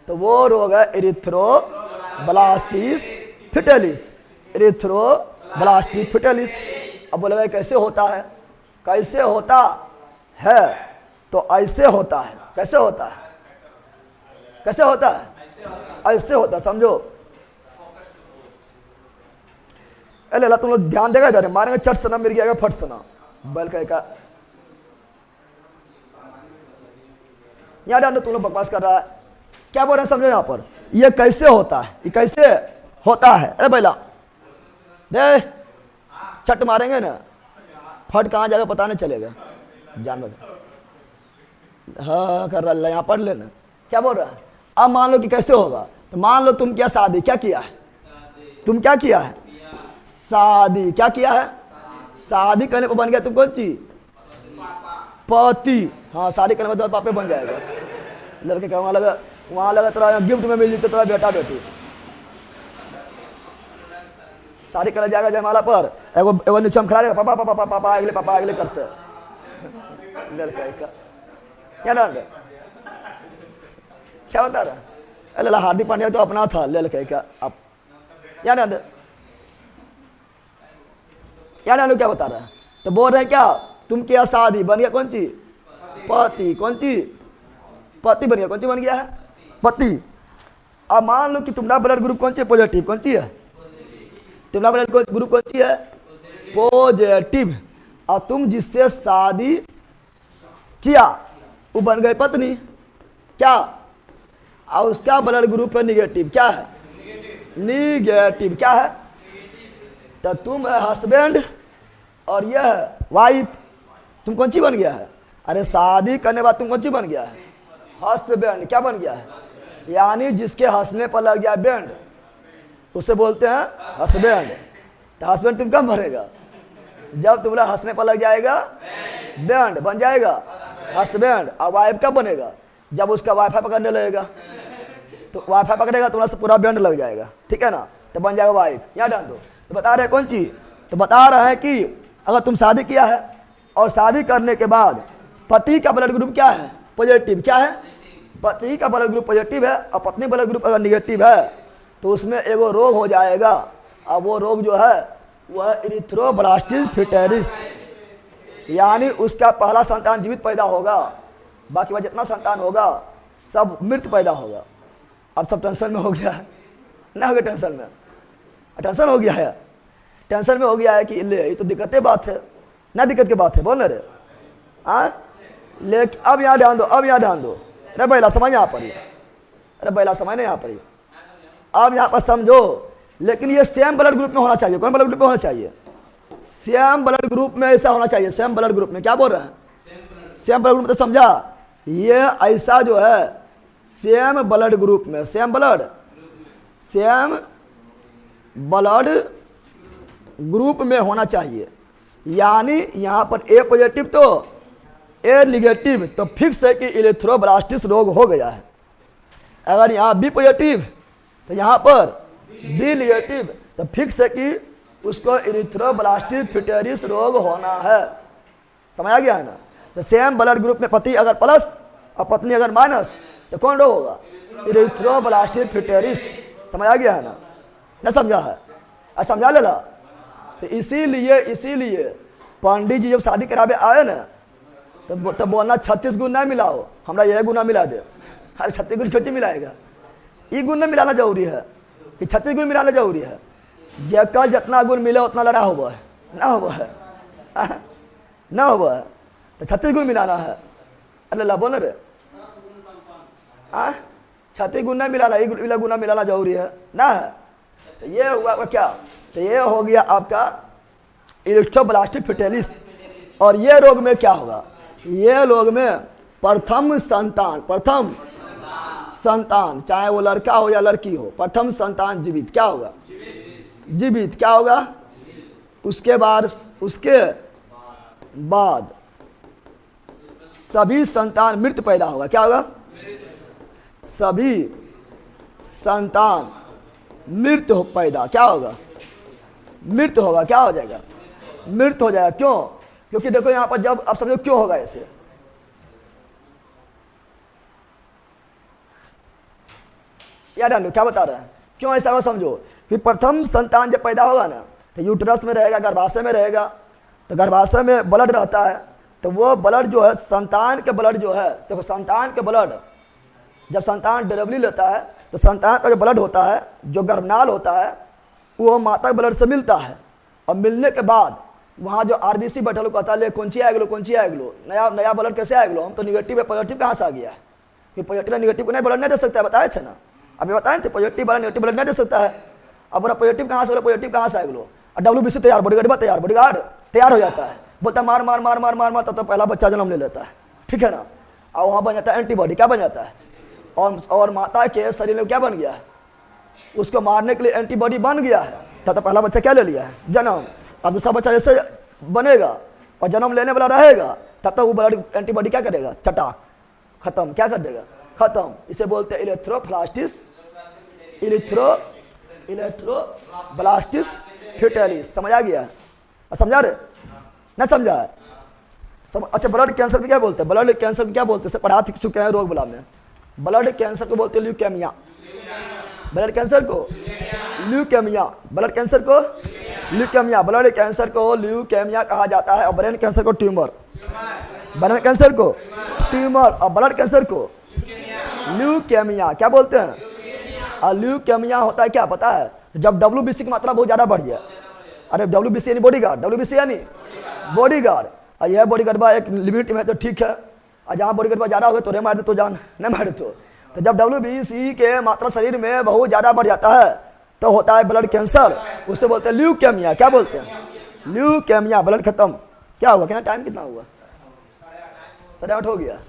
तो वो रोग है इरिथ्रोब्लास्टिस फिटेलिस, इरिथ्रोब्लास्टिस फिटेलिस। अब बोलेगा कैसे होता है? कैसे होता है? तो ऐसे होता है। कैसे होता है? कैसे होता है? ऐसे होता, समझो। अल्लाह तुम लोग ध्यान देगा, इधर मारेंगे चट सना, मिल गया फट सना बल का। यहाँ डाल तुम लोग बकवास कर रहा है, क्या बोल रहे हैं समझो। यहाँ पर ये कैसे होता है, ये कैसे होता है? अरे बैला रे, चट मारेंगे ना, फट कहाँ जाएगा पता नहीं चलेगा, जान बता। हाँ कर रहा, यहाँ पढ़ लेना। क्या बोल रहा है? अब मान लो कि कैसे होगा, तो मान लो तुम क्या शादी क्या किया है? तुम क्या किया है? शादी क्या किया है? शादी करने पर बन गया तुम कौन चीज? पति। हाँ, शादी करने पर पापे बन जाएगा। लड़के का वहाँ लगा तेरा गिफ्ट में मिल जीते तेरा बेटा बेटी। शादी करने जाएगा जयमाला पर, एगो नीचे खड़ा रहेगा, पापा पापा पापा अगले करते लड़का का। क्या डाल रहे? क्या बता रहा? अरे हार्दिक पांड्या तो अपना था लड़के का। अब क्या डाल क्या बता रहा है? तो बोल रहे क्या तुम किया शादी, बन गया कौन चीज? पति। कौन चीज? पति बन गया। कौन चीज बन गया है? पति। अब मान लो कि तुम्हारा ब्लड ग्रुप कौन सी है? पॉजिटिव। कौन सी है? तुम्हारा ब्लड ग्रुप कौन सी है? पॉजिटिव। और तुम जिससे शादी किया वो बन गए पत्नी। क्या? और उसका ब्लड ग्रुप है निगेटिव। क्या है? निगेटिव। क्या है? तो तुम है हस्बैंड और यह है वाइफ। तुम कौन सी बन गया है? अरे शादी करने बाद तुम कौन सी बन गया है? हस्बैंड। क्या बन गया है? यानी जिसके हंसने पर लग गया बैंड उसे बोलते हैं हस्बैंड। तो हस्बैंड तुम कब मरेगा? जब तुम्हारा हंसने पर लग जाएगा बैंड, बन जाएगा हस्बैंड। और वाइफ कब बनेगा? जब उसका वाईफाई पकड़ने लगेगा, तो वाईफाई पकड़ेगा तुम्हारा से पूरा बैंड लग जाएगा, ठीक है ना। तो बन जाएगा वाइफ। यहाँ डाल दो। तो बता रहे कौन चीज? तो बता रहा है कि अगर तुम शादी किया है और शादी करने के बाद पति का ब्लड ग्रुप क्या है? पॉजिटिव। क्या है? पति का ब्लड ग्रुप पॉजिटिव है और पत्नी ब्लड ग्रुप अगर निगेटिव है तो उसमें एगो रोग हो जाएगा। और वो रोग जो है वह इरिथ्रोब्लास्टिस फिटेरिस, यानी उसका पहला संतान जीवित पैदा होगा, बाकी वह जितना संतान होगा सब मृत पैदा होगा। अब सब टेंशन में हो गया है ना? हो गया टेंशन में? टेंशन हो गया है, टेंशन में हो गया है कि ले ये तो दिक्कतें बात है ना, दिक्कत की बात है बोल रे। लेकिन अब यहाँ ध्यान दो, अब यहाँ ध्यान दो। अरे बैला समझ यहाँ पर ही, अरे बैला समझ नहीं यहाँ पर ही। अब यहाँ पर समझो, लेकिन ये सेम ब्लड ग्रुप में होना चाहिए। कौन ब्लड ग्रुप में होना चाहिए? सेम ब्लड ग्रुप में ऐसा होना चाहिए। सेम ब्लड ग्रुप में क्या बोल रहे हैं? सेम ब्लड ग्रुप में। तो समझा, ये ऐसा जो है सेम ब्लड ग्रुप में, सेम ब्लड ग्रुप में होना चाहिए। यानी यहाँ पर ए पॉजिटिव तो ए निगेटिव, तो फिक्स है कि इलेक्ट्रोब्लास्टिस रोग हो गया है। अगर यहाँ बी पॉजिटिव तो यहाँ पर बी निगेटिव, तो फिक्स है कि उसको इरिथ्रोब्लास्टिस फिटेरिस रोग होना है। समझ आ गया है ना। तो सेम ब्लड ग्रुप में पति अगर प्लस और पत्नी अगर माइनस तो कौन रोग होगा? इरिथ्रोब्लास्टिस फिटेरिस। समझ आ गया है ना, न समझा है? समझा लेला। तो इसीलिए पंडित जी जब शादी करावे आए ना तो बोलना 36 गुण ना मिलाओ, हमरा यह गुना मिला दे। अरे 36 गुण क्यों मिलाएगा? ये गुण नहीं मिलाना जरूरी है कि 36 गुण मिलाना जरूरी है? जेकर जितना गुण मिले उतना लड़ा हुआ है, ना हुआ है, ना हुआ है, तो 36 गुण मिलाना है। अरे ला बोल रे, 36 गुण नहीं मिलाना, ये गुना मिलाना जरूरी है ना है। तो ये हुआ क्या? तो ये हो गया आपका इरिथ्रोब्लास्टिस फिटेरिस। और ये रोग में क्या होगा? ये रोग में प्रथम संतान चाहे वो लड़का हो या लड़की हो, प्रथम संतान जीवित क्या होगा? जीवित क्या होगा? उसके बाद सभी संतान मृत पैदा होगा। क्या होगा? सभी संतान मृत हो पैदा क्या होगा? मृत होगा। क्या हो जाएगा? मृत हो जाएगा। क्यों? क्योंकि देखो यहां पर जब आप समझो क्यों होगा ऐसे, याद आनो क्या बता रहे हैं, क्यों ऐसा होगा समझो। कि प्रथम संतान जब पैदा होगा ना तो यूट्रस में रहेगा, गर्भाशय में रहेगा, तो गर्भाशय में ब्लड रहता है, तो वो ब्लड जो है संतान के ब्लड जो है, देखो संतान के ब्लड जब संतान डिलीवरी लेता है तो संतान का जो ब्लड होता है, जो गर्भनाल होता है, वो माता के ब्लड से मिलता है। और मिलने के बाद वहाँ जो आरबीसी बैठल कहता है कौन ची आएगलो नया ब्लड कैसे आएगलो, हम तो निगेटिव है, पॉजिटिव कहाँ से आ गया है? कि पॉजिटिव निगेटिव को नहीं ब्लड नहीं दे सकता है, बताए थे ना अभी, बताए थे पॉजिटिव वाला निगेटिव ब्लड नहीं दे सकता है। अब बोला पॉजिटिव कहाँ से आएगलो, और WBC तैयार, बॉडीगार्ड तैयार हो जाता है, बोलता मार मार मार मार मार मार, तब तो पहला बच्चा जन्म ले लेता है, ठीक है ना। और वहाँ बन जाता है एंटीबॉडी, क्या बन जाता है? और माता के शरीर में क्या बन गया है? उसको मारने के लिए एंटीबॉडी बन गया है, तब तो पहला बच्चा क्या ले लिया है? जन्म। अब दूसरा बच्चा जैसे बनेगा और जन्म लेने वाला रहेगा, तब तक वो ब्लड एंटीबॉडी क्या करेगा? चटाक खत्म, क्या कर देगा? खत्म। इसे बोलते हैं इरिथ्रोब्लास्टिस फिटेरिस। समझ आ गया? समझा रहे? नहीं समझा है? अच्छा, ब्लड कैंसर को क्या बोलते हैं? ब्लड कैंसर को क्या बोलते हैं? पढ़ा चुके हैं रोग बुला में। ब्लड कैंसर को बोलते हैं ल्यूकेमिया। ब्लड कैंसर को ल्यूकेमिया, ब्लड कैंसर को ल्यूकेमिया, ब्लड कैंसर को ल्यूकेमिया कहा जाता है। और ब्रेन कैंसर को ट्यूमर, ब्रेन कैंसर को ट्यूमर, और ब्लड कैंसर को ल्यूकेमिया क्या बोलते हैं? और ल्यूकेमिया होता है क्या पता है? जब WBC की मात्रा बहुत ज़्यादा बढ़ जाए। अरे WBC यानी बॉडीगार्ड, WBC यानी बॉडीगार्ड, और यह बॉडीगार्ड एक लिमिट में तो ठीक है, और जहाँ बॉडीगार्ड ज़्यादा हो गया तो रे मार दे तो जान नहीं मार दे। तो जब WBC के मात्रा शरीर में बहुत ज़्यादा बढ़ जाता है तो होता है ब्लड कैंसर, उसे बोलते हैं ल्यूकेमिया। क्या बोलते हैं? ल्यूकेमिया। ब्लड खत्म। क्या हुआ? कितना टाइम कितना हुआ? 8:30 हो गया। और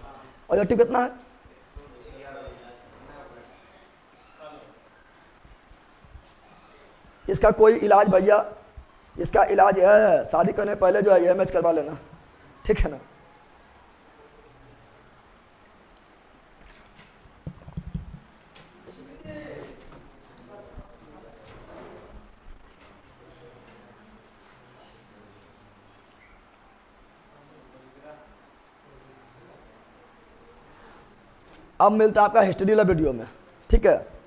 ऑब्जेक्टिव कितना है? इसका कोई इलाज भैया, इसका इलाज यह है, शादी करने पहले जो है यह मैच करवा लेना, ठीक है ना। अब मिलता है आपका हिस्ट्री वाला वीडियो में, ठीक है।